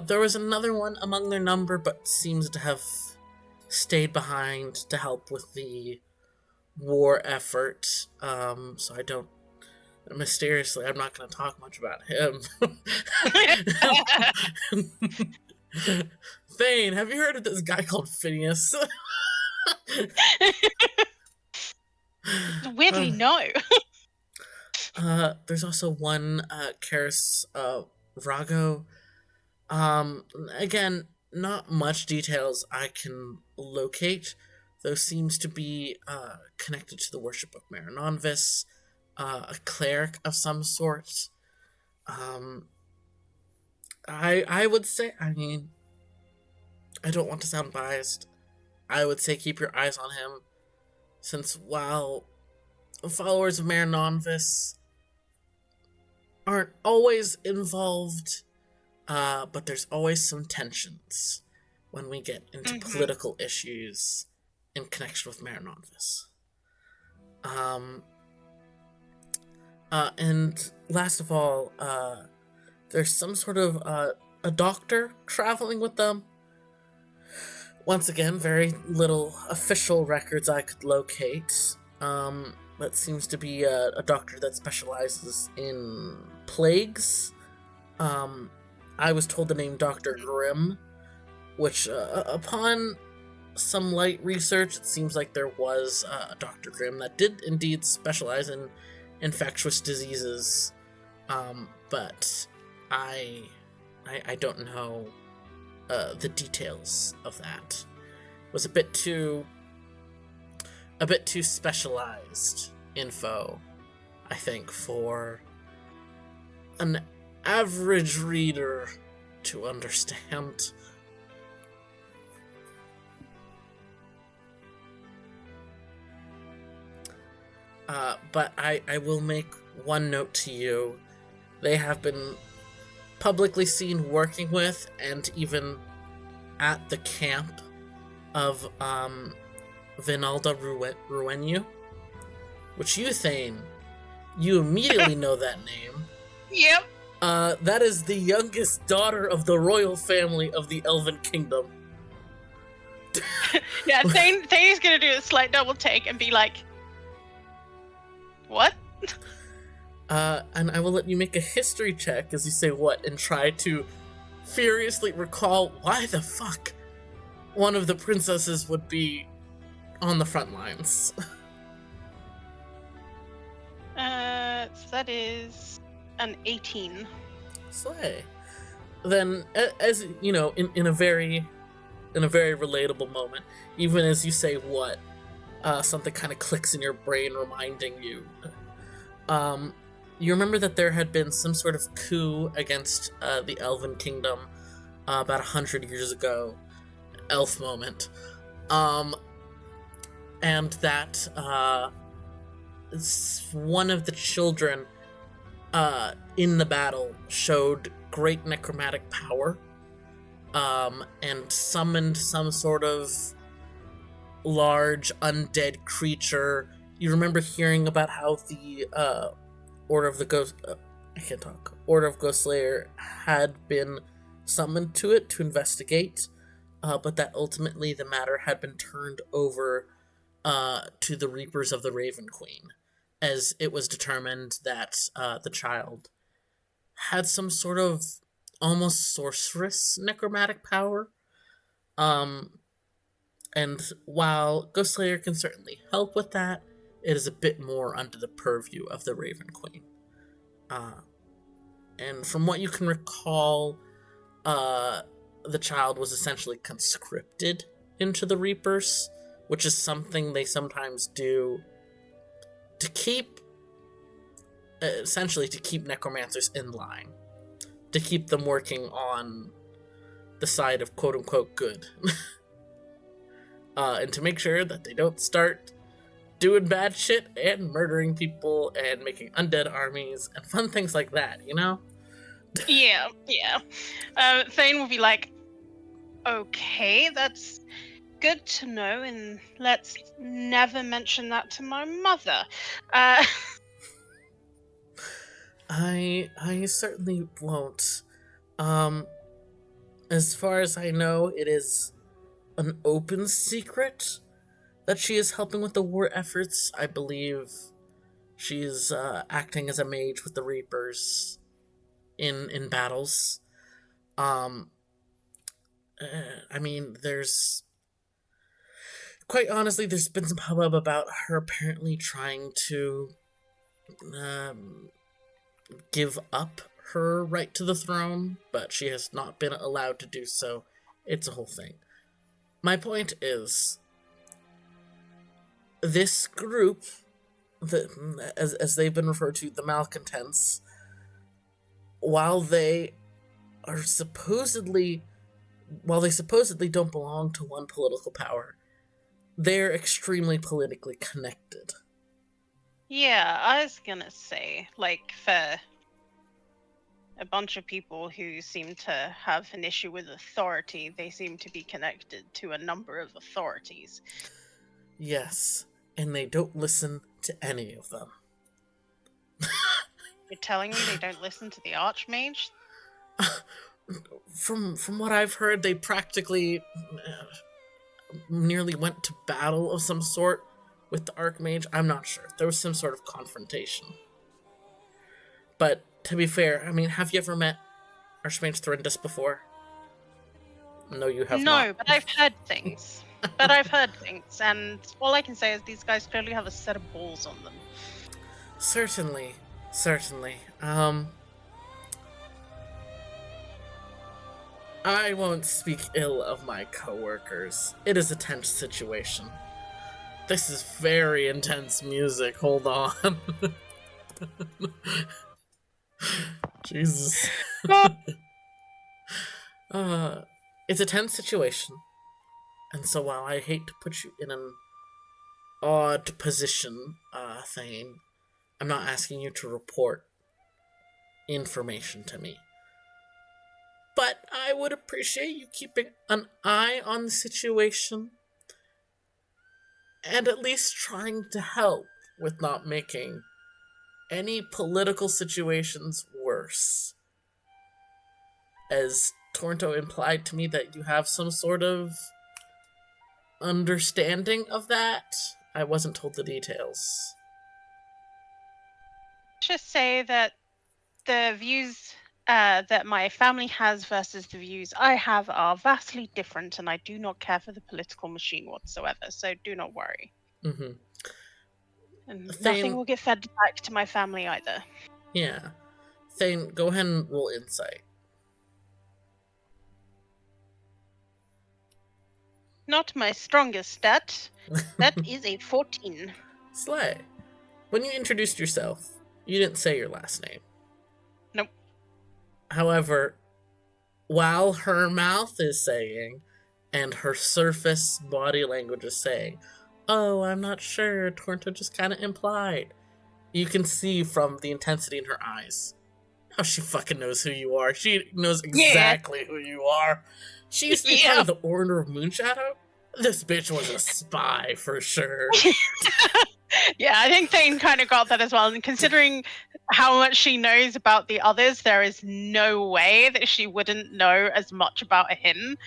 There was another one among their number, but seems to have stayed behind to help with the war effort. So I don't. Mysteriously, I'm not going to talk much about him. Thane, have you heard of this guy called Phineas? Weirdly, no. There's also one Karis Rago. Again, not much details I can locate, though seems to be connected to the worship of Marinonvis, a cleric of some sort. I would say, I mean, I don't want to sound biased. I would say keep your eyes on him, since while followers of Marinonvis aren't always involved, but there's always some tensions when we get into political issues in connection with Marinonvis. And last of all, there's some sort of a doctor traveling with them. Once again, very little official records I could locate. That seems to be a doctor that specializes in plagues. I was told the name Dr. Grimm, which, upon some light research, it seems like there was a Dr. Grimm that did indeed specialize in infectious diseases, but I don't know the details of that. It was a bit too specialized info, I think, for an average reader to understand. But I will make one note to you. They have been publicly seen working with and even at the camp of Vinalda Ruenu, which you, Thane, you immediately know that name. Yep. That is the youngest daughter of the royal family of the Elven Kingdom. Yeah, Thane's gonna do a slight double take and be like, what? And I will let you make a history check as you say what and try to furiously recall why the fuck one of the princesses would be on the front lines. So that is an 18. Slay. then, as you know, in a very relatable moment, even as you say what, something kind of clicks in your brain, reminding you. Um, you remember that there had been some sort of coup against the Elven Kingdom about 100 years ago, elf moment, um, and that one of the children in the battle showed great necromantic power, and summoned some sort of large undead creature. You remember hearing about how the Order of the Ghost I can't talk. Order of Ghost Slayer had been summoned to it to investigate, but that ultimately the matter had been turned over to the Reapers of the Raven Queen, as it was determined that the child had some sort of almost sorceress necromantic power. Um, and while Ghost Slayer can certainly help with that, it is a bit more under the purview of the Raven Queen. Uh, and from what you can recall, uh, the child was essentially conscripted into the Reapers, which is something they sometimes do to keep, essentially, to keep necromancers in line, to keep them working on the side of quote unquote good, and to make sure that they don't start doing bad shit and murdering people and making undead armies and fun things like that, you know? Yeah. Thane will be like, okay, that's good to know, and let's never mention that to my mother. I certainly won't. Um, as far as I know, it is an open secret that she is helping with the war efforts. I believe she is acting as a mage with the Reapers in battles. Um, I mean, there's quite honestly, there's been some hubbub about her apparently trying to um, give up her right to the throne, but she has not been allowed to do so. It's a whole thing. My point is, this group, as they've been referred to, the malcontents, while they are supposedly, while they supposedly don't belong to one political power, they're extremely politically connected. Yeah, I was gonna say, like, for a bunch of people who seem to have an issue with authority, they seem to be connected to a number of authorities. Yes, and they don't listen to any of them. You're telling me they don't listen to the Archmage? From what I've heard, they practically nearly went to battle of some sort with the Archmage. I'm not sure. There was some sort of confrontation. But to be fair, I mean, have you ever met Archmage Thrindus before? No, you have not. No, but I've heard things. And all I can say is these guys clearly have a set of balls on them. Certainly. I won't speak ill of my coworkers. It is a tense situation. This is very intense music. Hold on. Jesus. It's a tense situation. And so while I hate to put you in an odd position, Thane, I'm not asking you to report information to me. But I would appreciate you keeping an eye on the situation and at least trying to help with not making any political situations worse. As Toronto implied to me that you have some sort of understanding of that. I wasn't told the details. Just say that the views that my family has versus the views I have are vastly different, and I do not care for the political machine whatsoever, so do not worry. Mm-hmm. And Thane, nothing will get fed back to my family either. yeah. Thane, go ahead and roll insight. Not my strongest stat. That is a 14. Slay. When you introduced yourself, you didn't say your last name. Nope. However, while her mouth is saying, and her surface body language is saying, "Oh, I'm not sure, Tornto just kind of implied," you can see from the intensity in her eyes. Oh, she fucking knows who you are. She knows exactly who you are. She used to be part of the Order of Moonshadow. This bitch was a spy for sure. Yeah, I think Thane kind of got that as well. And considering how much she knows about the others, there is no way that she wouldn't know as much about him.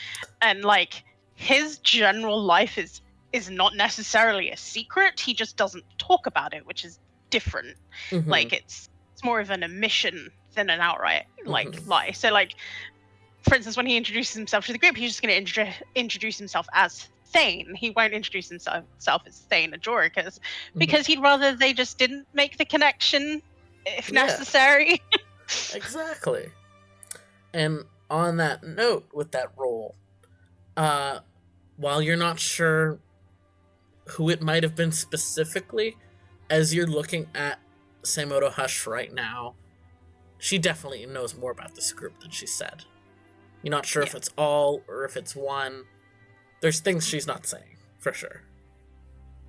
And like his general life is not necessarily a secret. He just doesn't talk about it, which is different. Mm-hmm. Like it's more of an omission than an outright like lie. So like, for instance, when he introduces himself to the group, he's just going to introduce himself as Thane. He won't introduce himself as Thane Ajoricus because he'd rather they just didn't make the connection if necessary. Exactly. And on that note, with that role, while you're not sure who it might have been specifically, as you're looking at Seimoto Hush right now, she definitely knows more about this group than she said. You're not sure if it's all or if it's one. There's things she's not saying, for sure.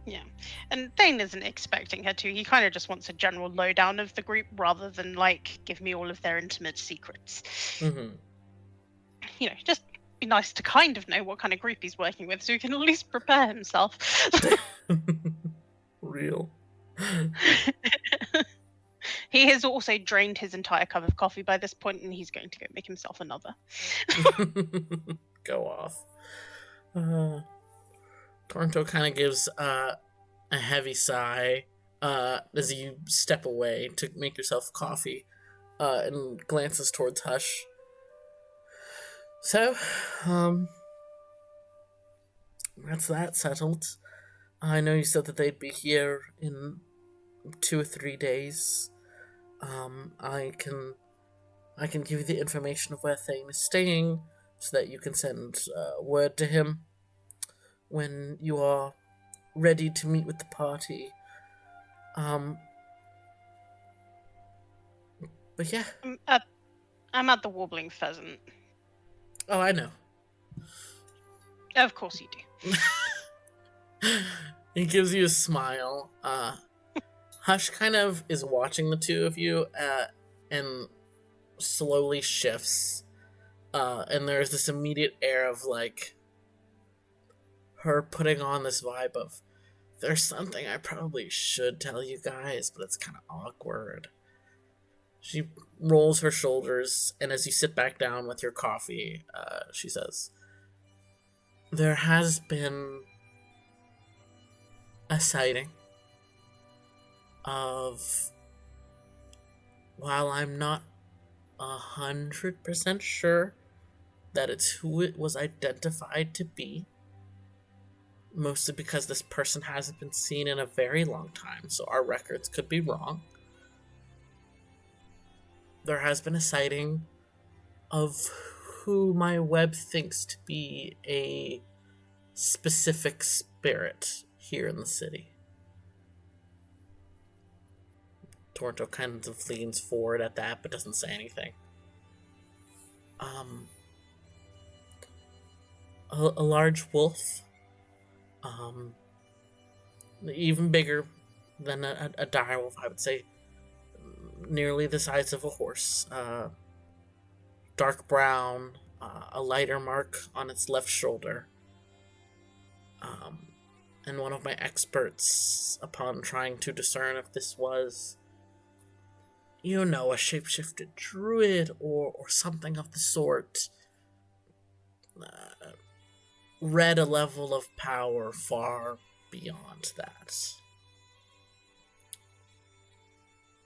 Yeah. And Thane isn't expecting her to. He kind of just wants a general lowdown of the group rather than, like, give me all of their intimate secrets. Mm-hmm. You know, just be nice to kind of know what kind of group he's working with so he can at least prepare himself. Real. He has also drained his entire cup of coffee by this point, and he's going to go make himself another. Go off. Tornto kind of gives a heavy sigh as you step away to make yourself coffee and glances towards Hush. So, that's that settled. I know you said that they'd be here in 2 or 3 days. I can give you the information of where Thane is staying, so that you can send word to him when you are ready to meet with the party. But yeah. I'm at the Warbling Pheasant. Oh, I know. Of course you do. He gives you a smile. Hush kind of is watching the two of you and slowly shifts. And there's this immediate air of, like, her putting on this vibe of, there's something I probably should tell you guys, but it's kind of awkward. She rolls her shoulders, and as you sit back down with your coffee, she says, there has been a sighting of, while I'm not 100% sure that it's who it was identified to be, mostly because this person hasn't been seen in a very long time, so our records could be wrong. There has been a sighting of who my web thinks to be a specific spirit here in the city. Tornto kind of leans forward at that, but doesn't say anything. A large wolf, even bigger than a direwolf, I would say, nearly the size of a horse. Dark brown, a lighter mark on its left shoulder. And one of my experts, upon trying to discern if this was, a shapeshifted druid or something of the sort, read a level of power far beyond that.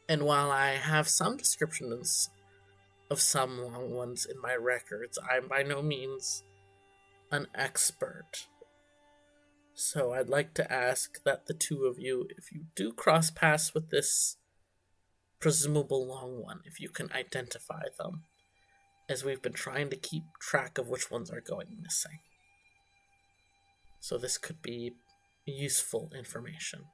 And while I have some descriptions of some long ones in my records, I'm by no means an expert. So I'd like to ask that the two of you, if you do cross paths with this presumable long one, if you can identify them, as we've been trying to keep track of which ones are going missing. So this could be useful information.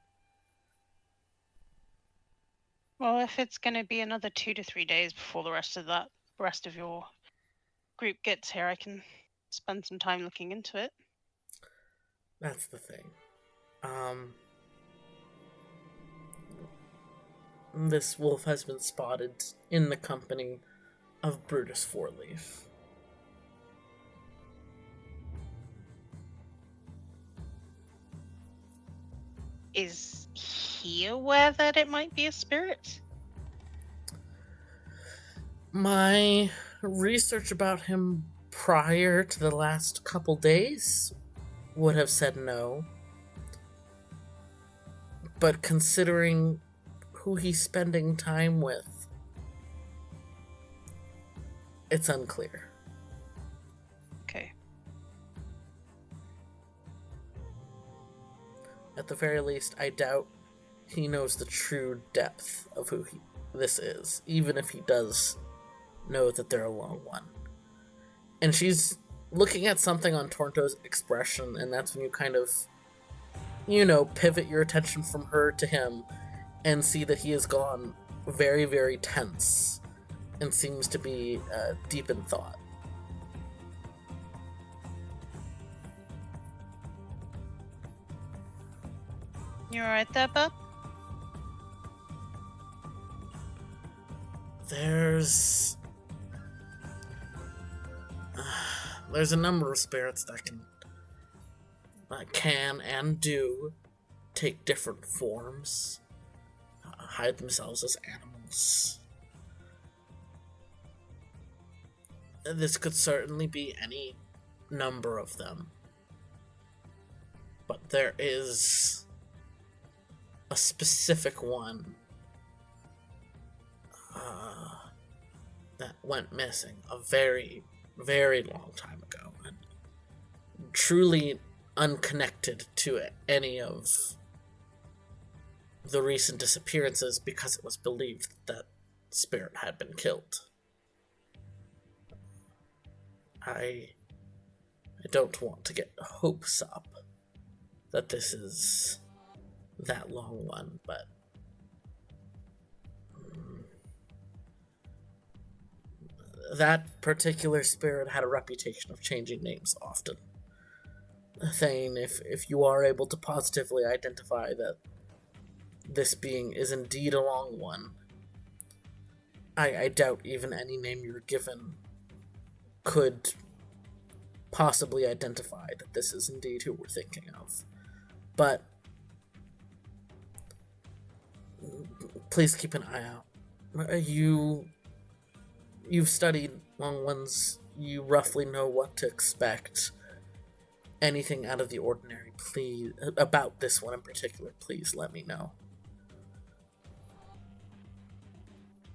Well, if it's going to be another 2 to 3 days before the rest of your group gets here, I can spend some time looking into it. That's the thing. This wolf has been spotted in the company of Brutus Fourleaf. Is he aware that it might be a spirit? My research about him prior to the last couple days would have said no. But considering who he's spending time with, it's unclear. Okay. At the very least, I doubt he knows the true depth of who this is, even if he does know that they're a long one. And she's looking at something on Toronto's expression, and that's when you kind of, pivot your attention from her to him and see that he has gone very, very tense and seems to be deep in thought. You alright there, bub? There's a number of spirits that can and do take different forms, hide themselves as animals. This could certainly be any number of them, but there is a specific one that went missing a very, very long time ago, and truly unconnected to any of the recent disappearances because it was believed that spirit had been killed. I don't want to get hopes up that this is that long one, but that particular spirit had a reputation of changing names often. Thane, if you are able to positively identify that this being is indeed a long one, I doubt even any name you're given could possibly identify that this is indeed who we're thinking of. But please keep an eye out. You've studied long ones. You roughly know what to expect. Anything out of the ordinary, please, about this one in particular, please let me know.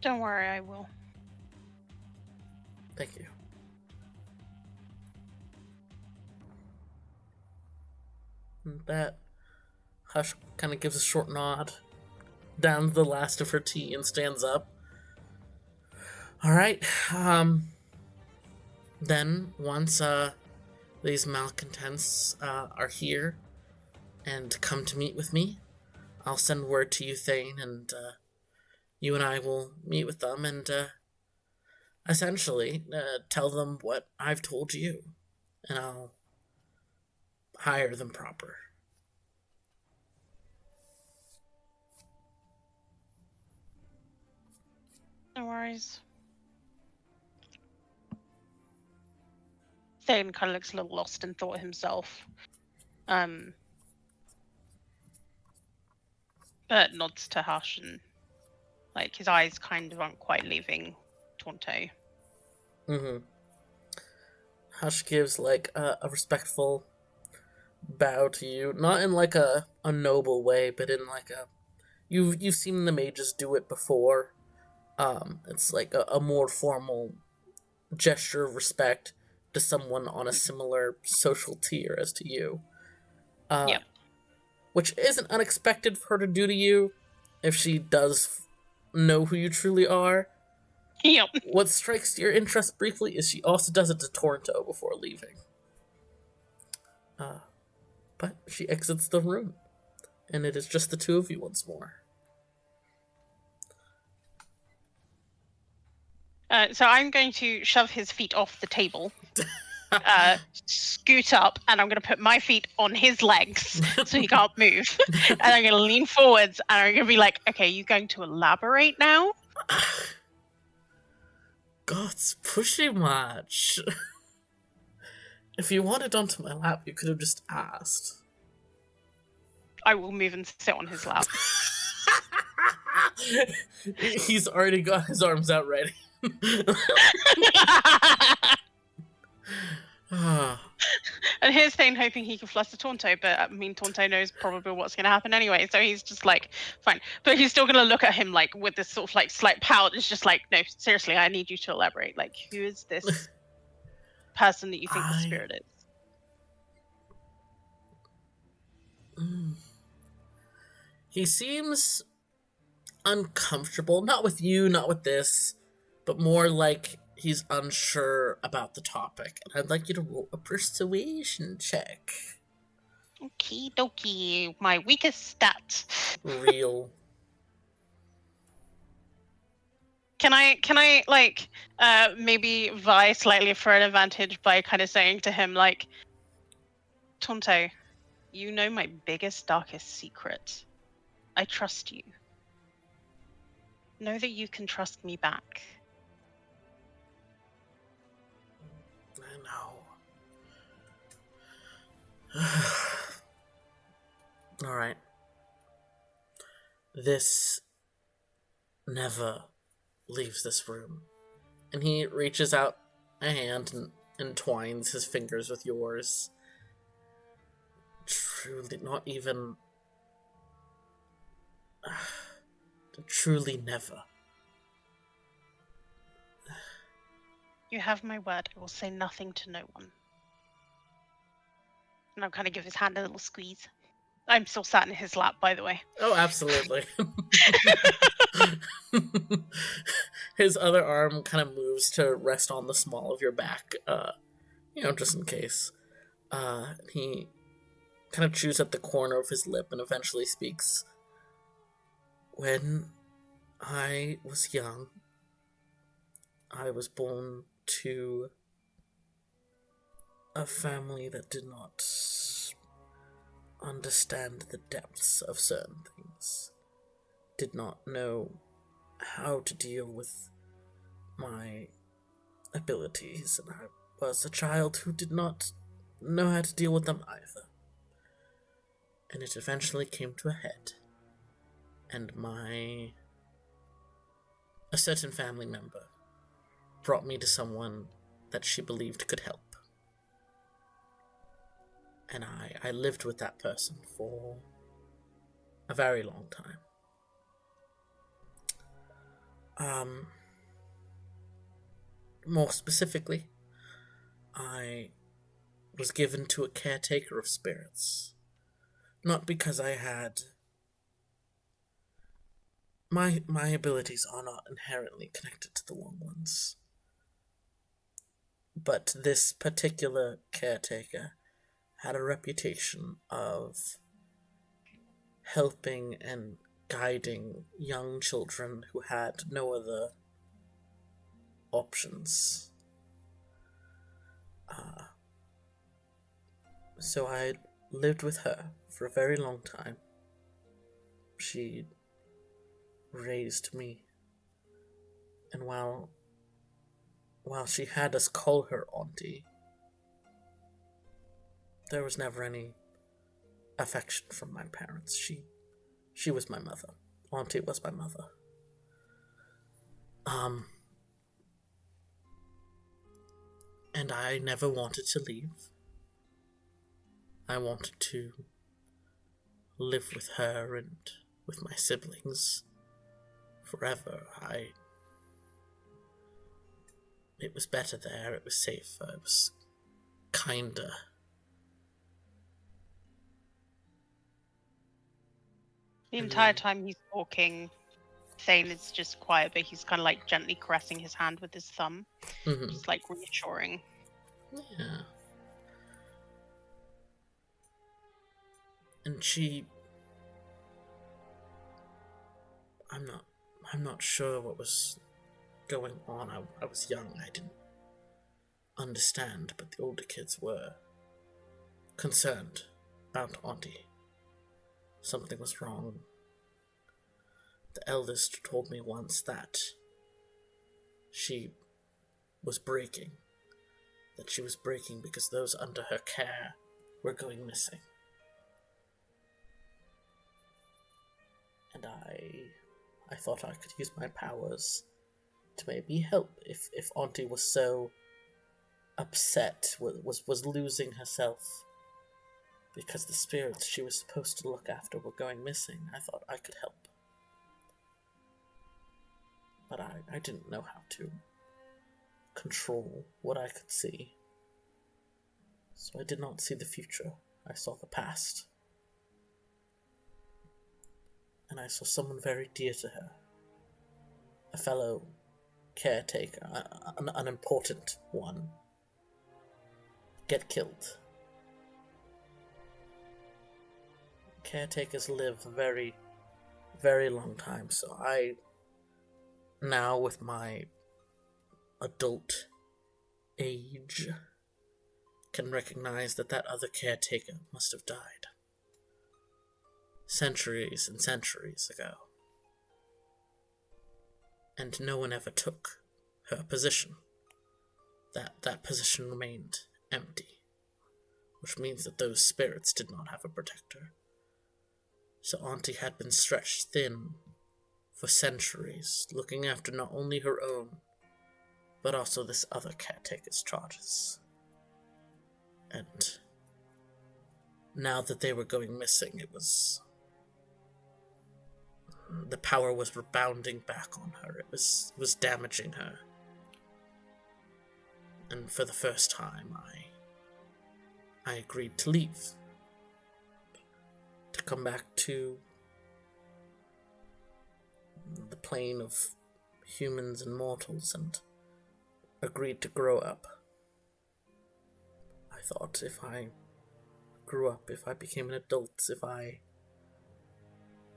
Don't worry, I will. Thank you. And that Hush kind of gives a short nod, downs the last of her tea, and stands up. Alright, then, once, these malcontents, are here and come to meet with me, I'll send word to you, Thane, and, you and I will meet with them and, essentially, tell them what I've told you, and I'll hire them proper. No worries. Thane kind of looks a little lost in thought himself. But nods to Hush, and his eyes kind of aren't quite leaving Toronto. Mm-hmm. Hush gives a respectful bow to you, not in a noble way, but in you've seen the mages do it before. It's a more formal gesture of respect to someone on a similar social tier as to you. Yep. Which isn't unexpected for her to do to you if she does know who you truly are. Yep. What strikes your interest briefly is she also does it to Toronto before leaving. But she exits the room, and it is just the two of you once more. So I'm going to shove his feet off the table, scoot up, and I'm going to put my feet on his legs so he can't move. And I'm going to lean forwards, and I'm going to be like, okay, you going to elaborate now? God's pushy much. If you wanted onto my lap, you could have just asked. I will move and sit on his lap. He's already got his arms out ready. And here's Thane hoping he can fluster Tonto, but I mean, Tonto knows probably what's going to happen anyway, so he's just like, fine. But he's still going to look at him like with this sort of like slight pout. It's just like, no, seriously, I need you to elaborate. Like, who is this person that you think the spirit is? He seems uncomfortable, not with you, not with this, but more like he's unsure about the topic. And I'd like you to roll a persuasion check. Okie dokie, my weakest stat. Real. Can I like maybe vie slightly for an advantage by kind of saying to him like, Tonto, you know my biggest, darkest secret. I trust you. Know that you can trust me back. I know. Alright. This never leaves this room. And he reaches out a hand and entwines his fingers with yours. Truly, not even... truly never. You have my word. I will say nothing to no one. And I'll kind of give his hand a little squeeze. I'm still sat in his lap, by the way. Oh, absolutely. His other arm kind of moves to rest on the small of your back, just in case. He kind of chews at the corner of his lip and eventually speaks. When I was young, I was born to a family that did not understand the depths of certain things, did not know how to deal with my abilities, and I was a child who did not know how to deal with them either. And it eventually came to a head, and a certain family member brought me to someone that she believed could help. And I lived with that person for a very long time. More specifically, I was given to a caretaker of spirits. Not because I had... My abilities are not inherently connected to the Long Ones. But this particular caretaker had a reputation of helping and guiding young children who had no other options. So I lived with her for a very long time. She raised me, and while she had us call her auntie, there was never any affection from my parents. She was my mother. Auntie was my mother. And I never wanted to leave. I wanted to live with her and with my siblings forever. It was better there, it was safer, it was kinder. The entire time he's talking, Thane is just quiet, but he's kind of like gently caressing his hand with his thumb. Mm-hmm. Just like reassuring. Yeah. And I'm not sure what was going on. I was young, I didn't understand, but the older kids were concerned about Auntie. Something was wrong. The eldest told me once that she was breaking. That she was breaking because those under her care were going missing. And I thought I could use my powers to maybe help if Auntie was so upset, was losing herself because the spirits she was supposed to look after were going missing. I thought I could help. But I didn't know how to control what I could see. So I did not see the future. I saw the past. And I saw someone very dear to her. A fellow caretaker, an important one, get killed. Caretakers live a very, very long time, so I, now with my adult age, can recognize that other caretaker must have died centuries and centuries ago. And no one ever took her position. That position remained empty, which means that those spirits did not have a protector. So Auntie had been stretched thin for centuries, looking after not only her own, but also this other caretaker's charges. And now that they were going missing, the power was rebounding back on her. It was damaging her. And for the first time, I agreed to leave. To come back to the plane of humans and mortals, and agreed to grow up. I thought if I grew up, if I became an adult, if I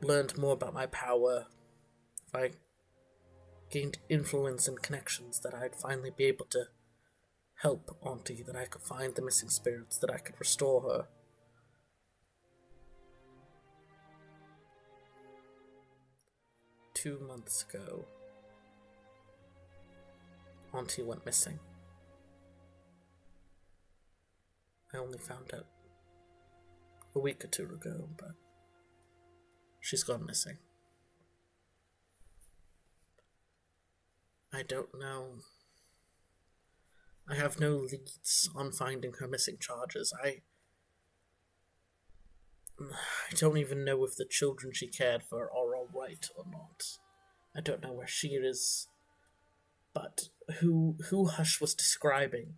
learned more about my power, if I gained influence and connections, that I'd finally be able to help Auntie, that I could find the missing spirits, that I could restore her. Two months ago, Auntie went missing. I only found out a week or two ago, but she's gone missing. I don't know. I have no leads on finding her missing charges. I don't even know if the children she cared for are alright or not. I don't know where she is. But who Hush was describing,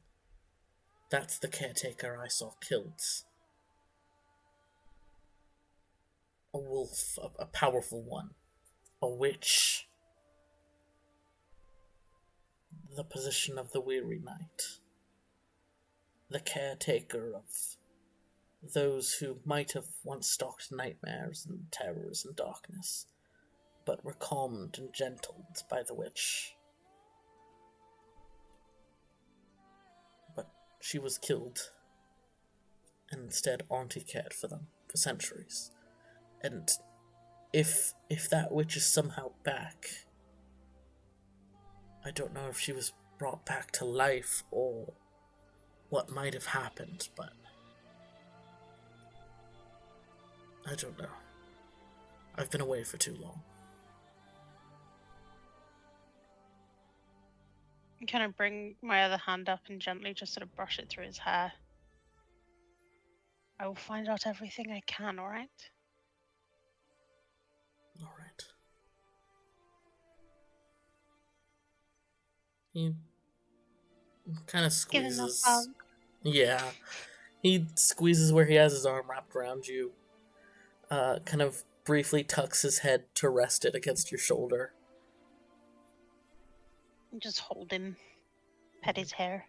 that's the caretaker I saw killed. A wolf, a powerful one. A witch. The position of the weary night. The caretaker of those who might have once stalked nightmares and terrors and darkness, but were calmed and gentled by the witch. But she was killed, and instead Auntie cared for them for centuries. And if that witch is somehow back, I don't know if she was brought back to life or what might have happened, but I don't know. I've been away for too long. I kind of bring my other hand up and gently just sort of brush it through his hair. I will find out everything I can, alright? Alright. He kind of squeezes. Yeah. He squeezes where he has his arm wrapped around you. Kind of briefly tucks his head to rest it against your shoulder. Just hold him. Pet his hair.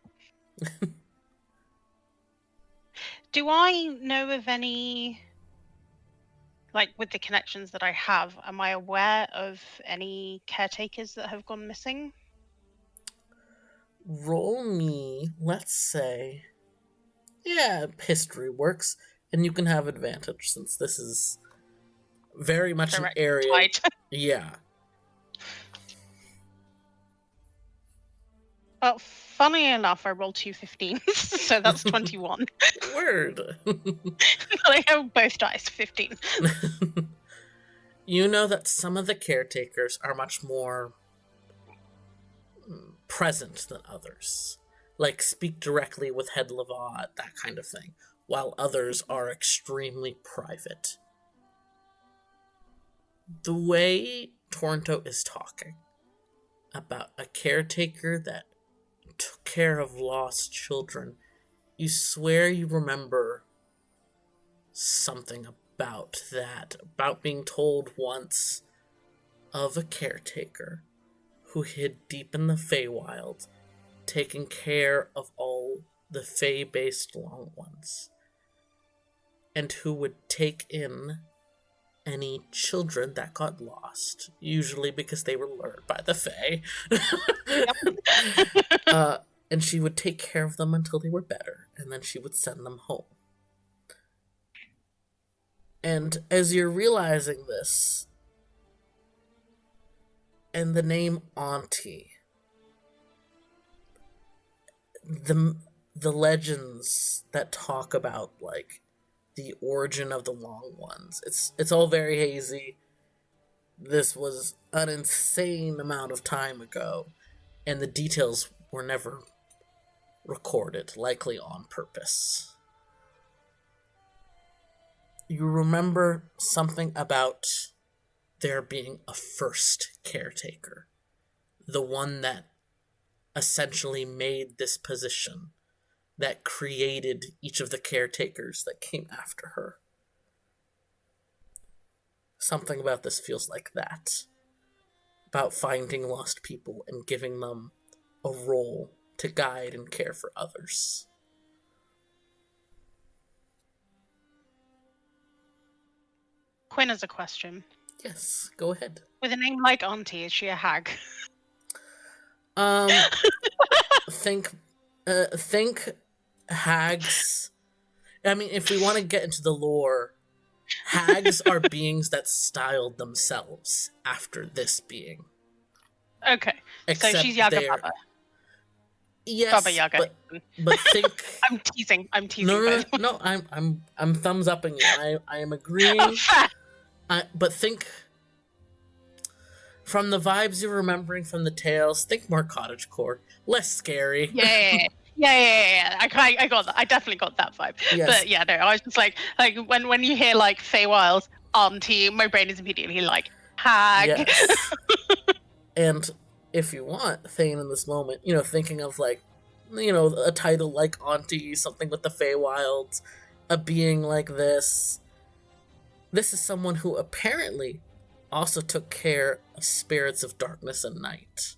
Do I know of any like with the connections that I have, am I aware of any caretakers that have gone missing? Roll me, let's say, yeah, history works, and you can have advantage since this is very much an Directly area. tied. Yeah. Well, funny enough, I rolled 2 15s, so that's 21. Word. I have both dice, 15. You know that some of the caretakers are much more present than others. Like, speak directly with Head Lavad, that kind of thing, while others are extremely private. The way Toronto is talking about a caretaker that took care of lost children, you swear you remember something about that, about being told once of a caretaker who hid deep in the Feywild, taking care of all the Fey-based Long Ones, and who would take in any children that got lost, usually because they were lured by the Fae. And she would take care of them until they were better, and then she would send them home. And as you're realizing this, and the name Auntie, the legends that talk about, like, the origin of the Long Ones, it's all very hazy. This was an insane amount of time ago, and the details were never recorded, likely on purpose. You remember something about there being a first caretaker, the one that essentially made this position, that created each of the caretakers that came after her. Something about this feels like that. About finding lost people and giving them a role to guide and care for others. Quinn has a question. Yes, go ahead. With a name like Auntie, is she a hag? Think hags. I mean, if we want to get into the lore, hags are beings that styled themselves after this being. Okay, Except so she's Yaga they're- Baba. Yes, Baba Yaga. but think. I'm teasing. No. I'm thumbs upping you. I am agreeing. Oh, fair. But think. From the vibes you're remembering from the tales, think more cottagecore, less scary. Yeah. I got that. I definitely got that vibe. Yes. But yeah, no, I was just like when you hear like Feywild Auntie, my brain is immediately like hag. Yes. And if you want, Thane, in this moment, thinking of like, a title like Auntie, something with the Feywilds, a being like this. This is someone who apparently also took care of spirits of darkness and night.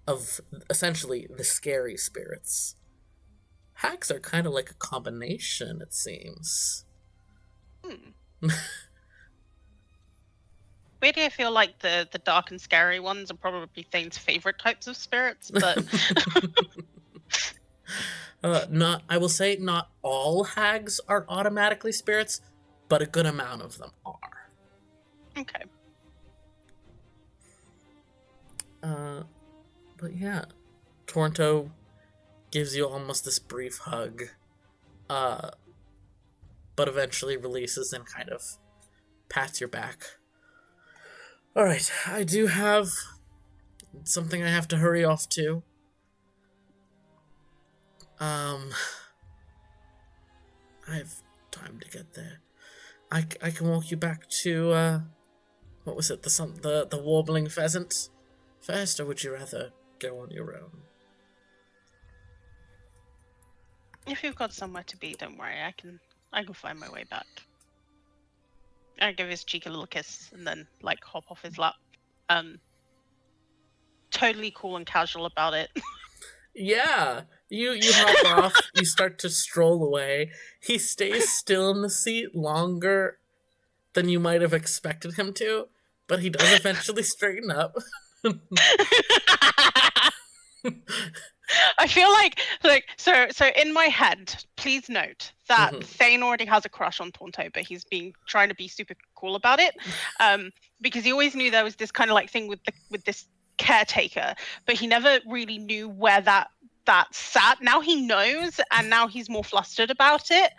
Of essentially the scary spirits. Hags are kind of like a combination, it seems. Weirdly, I feel like the dark and scary ones are probably Thane's favorite types of spirits, but I will say not all hags are automatically spirits, but a good amount of them are. okay. But yeah, Toronto gives you almost this brief hug, but eventually releases and kind of pats your back. Alright, I do have something I have to hurry off to. I have time to get there. I can walk you back to, what was it, the warbling pheasant first, or would you rather go on your own? If you've got somewhere to be, don't worry. I can find my way back. I give his cheek a little kiss and then like hop off his lap. Totally cool and casual about it. Yeah, you hop off. You start to stroll away. He stays still in the seat longer than you might have expected him to, but he does eventually straighten up. I feel so in my head, please note that Thane already has a crush on Tonto, but he's trying to be super cool about it. Because he always knew there was this kind of like thing with this caretaker, but he never really knew where that sat. Now he knows, and now he's more flustered about it.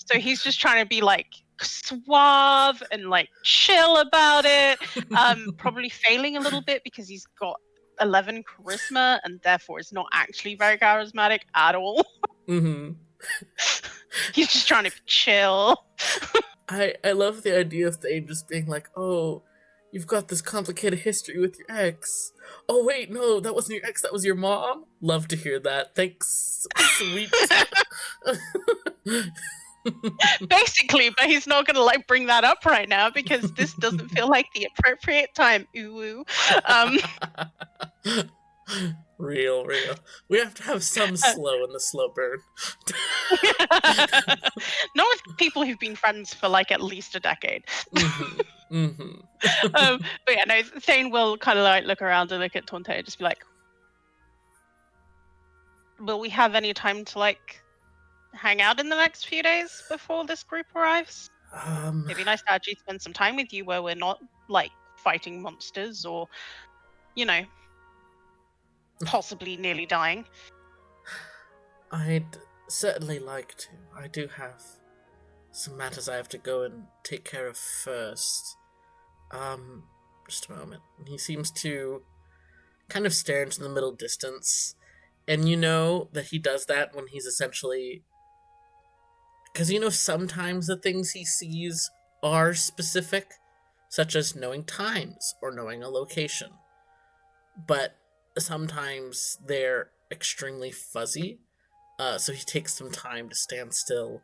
So he's just trying to be like suave and like chill about it. Probably failing a little bit because he's got 11 charisma and therefore is not actually very charismatic at all. He's just trying to chill. I love the idea of Thane just being like, oh, you've got this complicated history with your ex. Oh wait, no, that wasn't your ex, that was your mom? Love to hear that. Thanks, sweet. Basically, but he's not gonna like bring that up right now because this doesn't feel like the appropriate time. Ooh. Real. We have to have some slow in the slow burn. Not with people who've been friends for like at least a decade. But yeah, no, Thane will kind of like look around and look at Tonto and just be like, will we have any time to like hang out in the next few days before this group arrives? It'd be nice to actually spend some time with you where we're not like fighting monsters or, you know, possibly nearly dying. I'd certainly like to. I do have some matters I have to go and take care of first. Just a moment. He seems to kind of stare into the middle distance, and you know that he does that when he's essentially... Because you know sometimes the things he sees are specific, such as knowing times or knowing a location. But sometimes they're extremely fuzzy, so he takes some time to stand still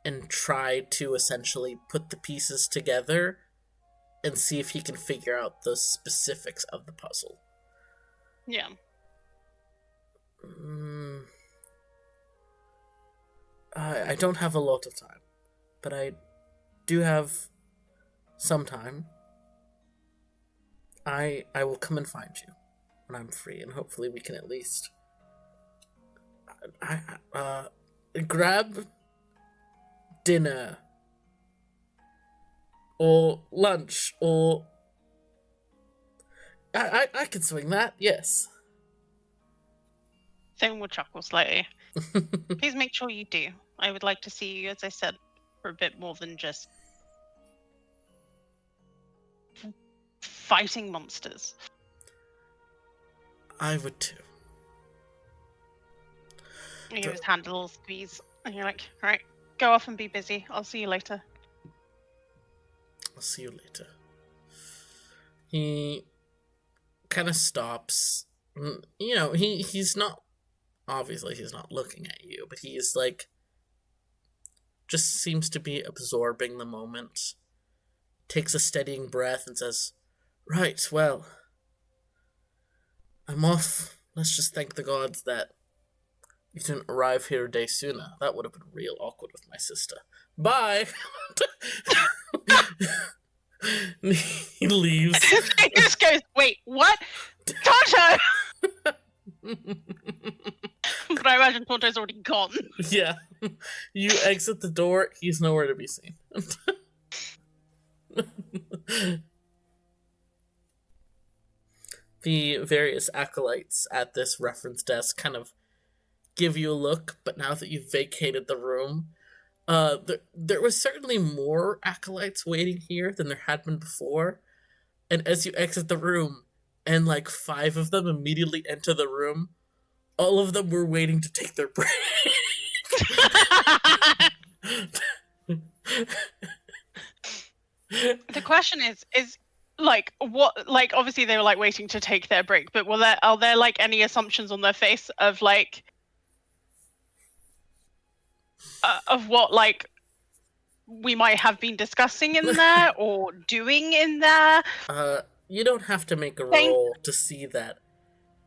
and try to essentially put the pieces together and see if he can figure out the specifics of the puzzle. Yeah. I don't have a lot of time, but I do have some time. I will come and find you when I'm free, and hopefully we can at least grab dinner or lunch or I can swing that, yes. Thane will chuckle slightly. Please make sure you do. I would like to see you, as I said, for a bit more than just fighting monsters. I would too. You give his hand a little squeeze, and you're like, alright, go off and be busy. I'll see you later. I'll see you later. He kind of stops. You know, he's not... Obviously, he's not looking at you, but he's like... just seems to be absorbing the moment. Takes a steadying breath and says, right, well... I'm off. Let's just thank the gods that you didn't arrive here a day sooner. That would have been real awkward with my sister. Bye! He leaves. He just goes, wait, what? Tonto! But I imagine Tonto's already gone. Yeah. You exit the door, he's nowhere to be seen. The various acolytes at this reference desk kind of give you a look, but now that you've vacated the room, there was certainly more acolytes waiting here than there had been before, and as you exit the room, and like 5 of them immediately enter the room, all of them were waiting to take their break. The question is like what, like obviously they were like waiting to take their break, but are there like any assumptions on their face of like of what like we might have been discussing in there or doing in there? You don't have to make a roll to see that.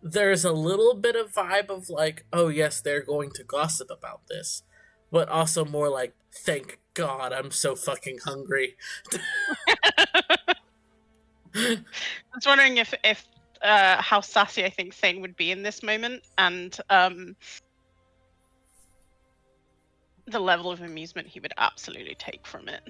There's a little bit of vibe of like, oh yes, they're going to gossip about this. but also more like, thank God I'm so fucking hungry. I was wondering if how sassy I think Thane would be in this moment, and the level of amusement he would absolutely take from it.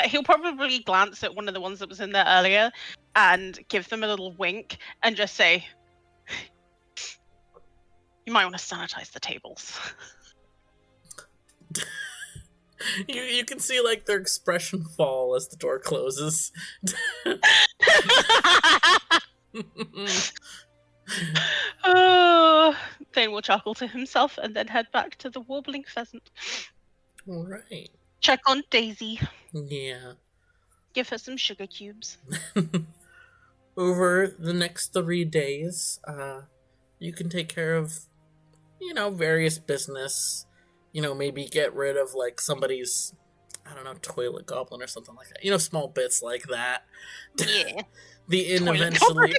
He'll probably glance at one of the ones that was in there earlier and give them a little wink and just say, "You might want to sanitize the tables." You can see like their expression fall as the door closes. Thane will chuckle to himself and then head back to the warbling pheasant. All right. Check on Daisy. Yeah. Give her some sugar cubes. Over the next 3 days, you can take care of, various business. Maybe get rid of like somebody's, I don't know, toilet goblin or something like that. Small bits like that. Yeah. The inn Toilet eventually,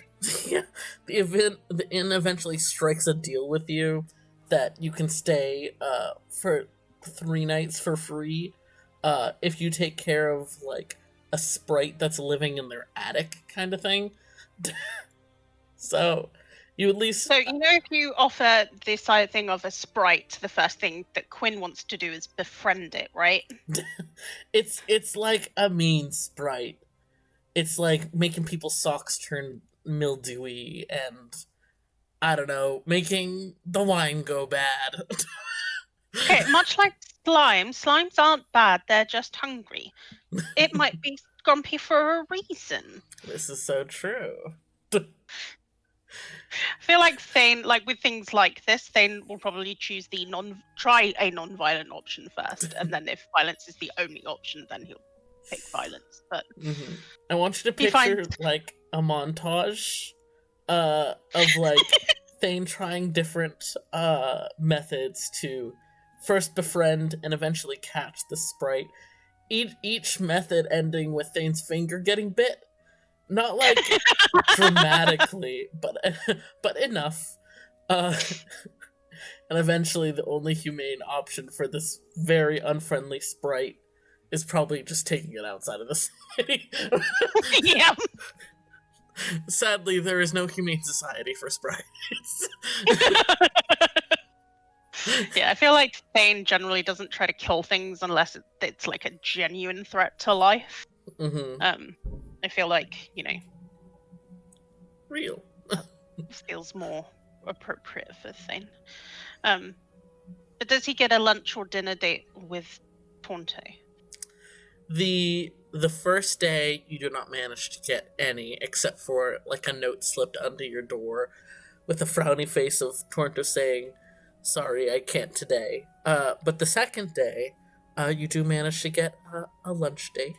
yeah, the inn eventually strikes a deal with you that you can stay for 3 nights for free, if you take care of like a sprite that's living in their attic, kind of thing. So you at least. So if you offer this side thing of a sprite, the first thing that Quinn wants to do is befriend it, right? It's like a mean sprite. It's like making people's socks turn mildewy and, I don't know, making the wine go bad. Okay, much like slimes aren't bad, they're just hungry. It might be grumpy for a reason. This is so true. I feel like Thane, like with things like this, Thane will probably choose try a non-violent option first, and then if violence is the only option, then he'll pick violence. But I want you to picture like a montage of like Thane trying different methods to first befriend and eventually catch the sprite. Each method ending with Thane's finger getting bit. Not like dramatically, but enough. And eventually the only humane option for this very unfriendly sprite is probably just taking it outside of the city. Yeah. Sadly, there is no humane society for sprites. Yeah, I feel like Thane generally doesn't try to kill things unless it's like a genuine threat to life. I feel like, real feels more appropriate for Thane. But does he get a lunch or dinner date with Tonto? The first day you do not manage to get any, except for like a note slipped under your door with a frowny face of Tonto saying, "Sorry, I can't today." But the second day, you do manage to get a lunch date.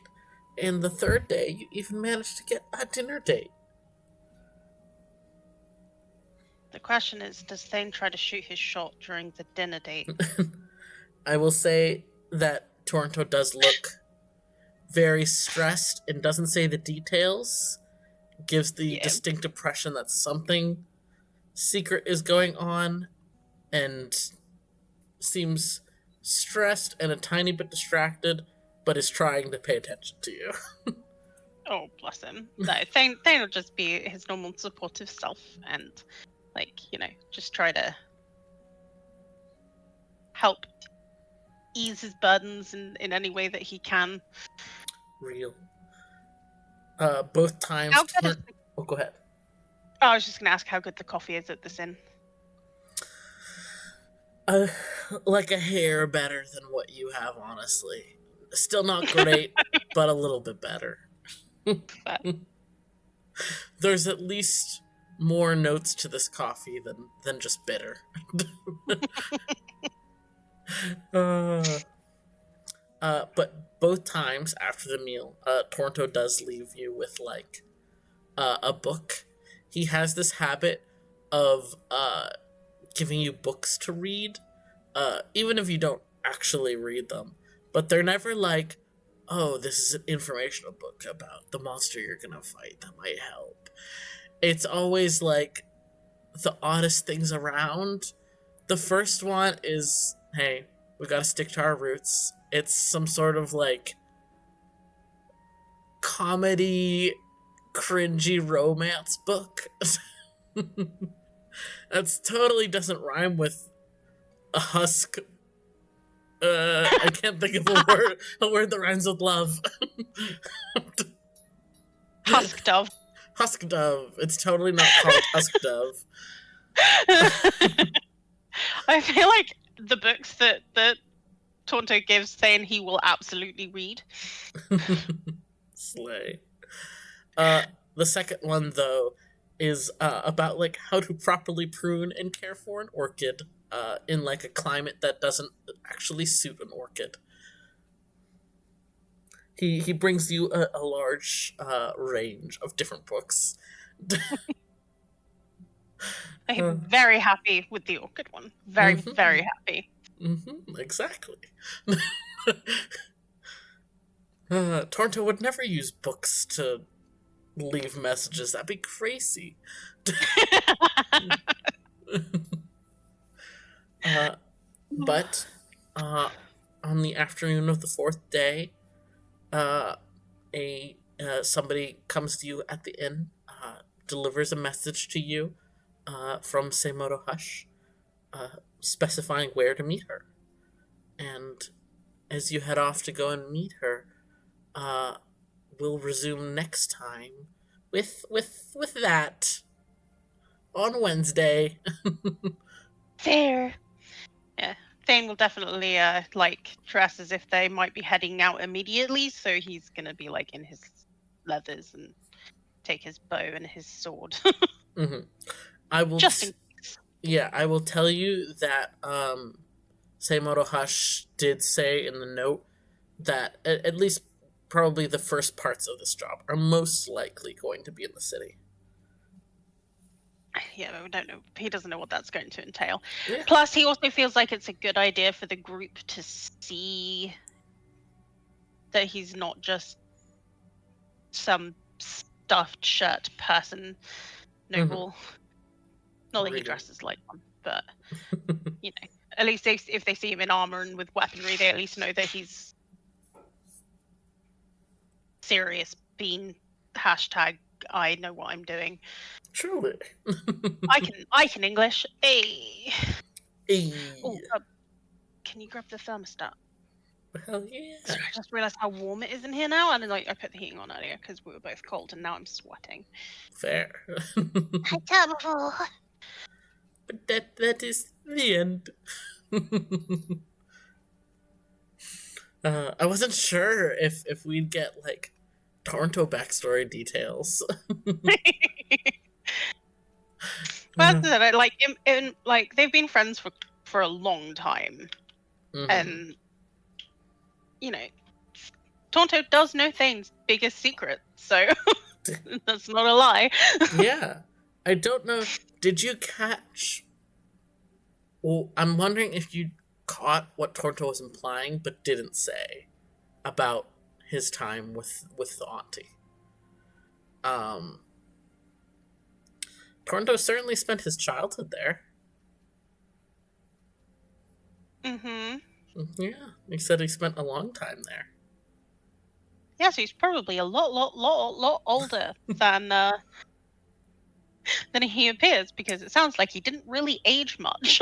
And the third day, you even manage to get a dinner date. The question is, does Thane try to shoot his shot during the dinner date? I will say that Toronto does look very stressed and doesn't say the details. Gives the distinct impression that something secret is going on and seems stressed and a tiny bit distracted, but is trying to pay attention to you. Oh, bless him. No, Thane will just be his normal supportive self and, just try to help ease his burdens in any way that he can. Real. Both times... Oh, go ahead. Oh, I was just going to ask how good the coffee is at this inn. Like a hair better than what you have, honestly. Still not great, but a little bit better. There's at least more notes to this coffee than just bitter. But both times after the meal, Toronto does leave you with like a book. He has this habit of giving you books to read, even if you don't actually read them. But they're never like, "Oh, this is an informational book about the monster you're gonna fight that might help." It's always like the oddest things around. The first one is, hey, we gotta stick to our roots. It's some sort of like comedy, cringy romance book. That's totally doesn't rhyme with a husk. I can't think of a word that rhymes with love. Husk dove. Husk dove. It's totally not called husk dove. I feel like the books that Tonto gives Thane he will absolutely read. Slay. The second one, though, is about like how to properly prune and care for an orchid in like a climate that doesn't actually suit an orchid. He brings you a large range of different books. I'm very happy with the orchid one. Very, very happy. Exactly. Tornto would never use books to leave messages. That'd be crazy. But on the afternoon of the fourth day, somebody comes to you at the inn, delivers a message to you from Seimoto Hush, specifying where to meet her. And as you head off to go and meet her, we'll resume next time with that on Wednesday. Fair. Yeah. Thane will definitely dress as if they might be heading out immediately, so he's gonna be like in his leathers and take his bow and his sword. I will just in case. Yeah, I will tell you that Seimoto Hush did say in the note that at least probably the first parts of this job are most likely going to be in the city. Yeah, but we don't know. He doesn't know what that's going to entail. Yeah. Plus, he also feels like it's a good idea for the group to see that he's not just some stuffed shirt person noble. Not that he dresses like one, but you know, at least if they see him in armor and with weaponry, they at least know that he's serious. Being hashtag I know what I'm doing. Truly. I can English. Hey. Hey. Oh, can you grab the thermostat? Hell yeah. Sorry, I just realised how warm it is in here now, and I put the heating on earlier because we were both cold, and now I'm sweating. Fair. I tell before. But that is the end. I wasn't sure if we'd get like Toronto backstory details. Well, like they've been friends for a long time, and you know, Tonto does know Thane's biggest secret, so that's not a lie. Yeah, I don't know. Did you catch? Well, I'm wondering if you caught what Tonto was implying, but didn't say about his time with the auntie. Tonto certainly spent his childhood there. Yeah, he said he spent a long time there. Yeah, so he's probably a lot older than he appears, because it sounds like he didn't really age much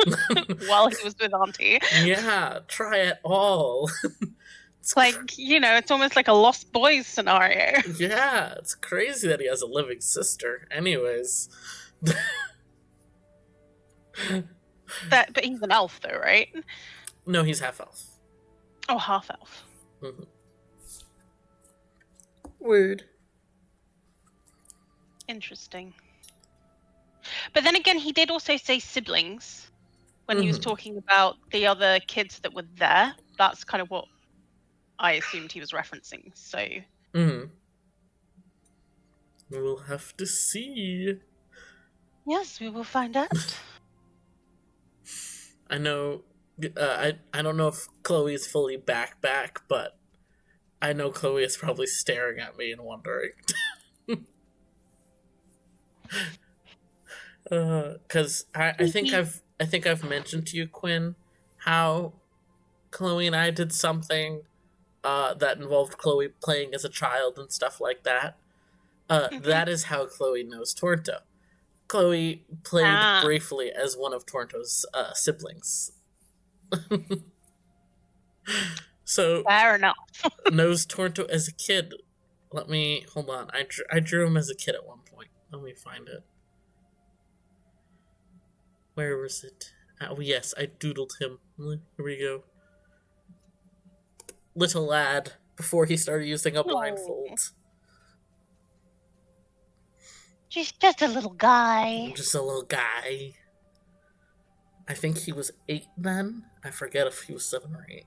while he was with Auntie. Yeah, try it all. It's like, you know, it's almost like a Lost Boys scenario. Yeah, it's crazy that he has a living sister. Anyways. But he's an elf, though, right? No, he's half elf. Oh, half elf. Weird. Interesting. But then again, he did also say siblings when he was talking about the other kids that were there. That's kind of what I assumed he was referencing. So. We'll have to see. Yes, we will find out. I know. I don't know if Chloe is fully back, but I know Chloe is probably staring at me and wondering. Because I think I've mentioned to you, Quinn, how Chloe and I did something that involved Chloe playing as a child and stuff like that. Mhm. That is how Chloe knows Tornto. Chloe played Ah, briefly as one of Tornto's siblings, so fair enough. knows Tornto as a kid. Let me hold on. I drew him as a kid at one point. Let me find it. Where was it? Oh yes, I doodled him. Here we go. Little lad before he started using a Oh, blindfold. just a little guy. Just a little guy. I think he was 8 then. I forget if he was 7 or 8.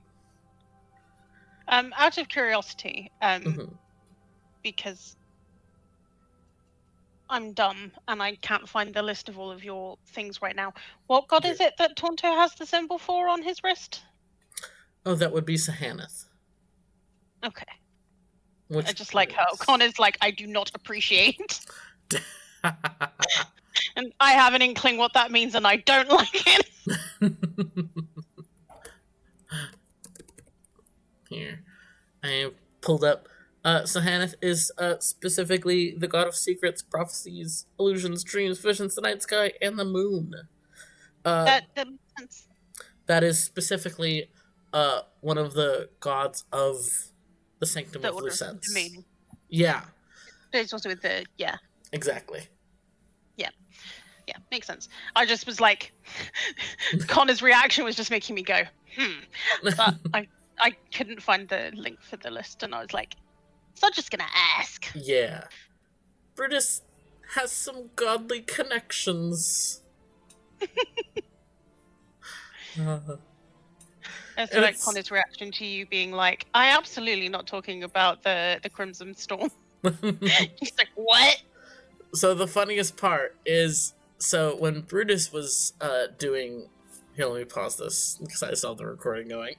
Out of curiosity, Mm-hmm. because I'm dumb and I can't find the list of all of your things right now. What god Sure. is it that Tonto has the symbol for on his wrist? Oh, that would be Sahanath. Okay. I Which just like how is. Connor's like, I do not appreciate. And I have an inkling what that means and I don't like it. Here. I pulled up. Sahanath is specifically the god of secrets, prophecies, illusions, dreams, visions, the night sky, and the moon. Uh, That makes sense. that is specifically one of the gods of the Sanctum The of order of Lucence. meaning. Yeah, It's also with the exactly. yeah, makes sense. I just was like, Connor's reaction was just making me go, but I couldn't find the link for the list, and I was like, so I'm just gonna ask. Yeah. Brutus has some godly connections. Uh, And so and like it's. Connor's reaction to you being like, I absolutely not talking about the Crimson Storm. He's like, what? So the funniest part is, so when Brutus was doing. Here, let me pause this because I saw the recording going.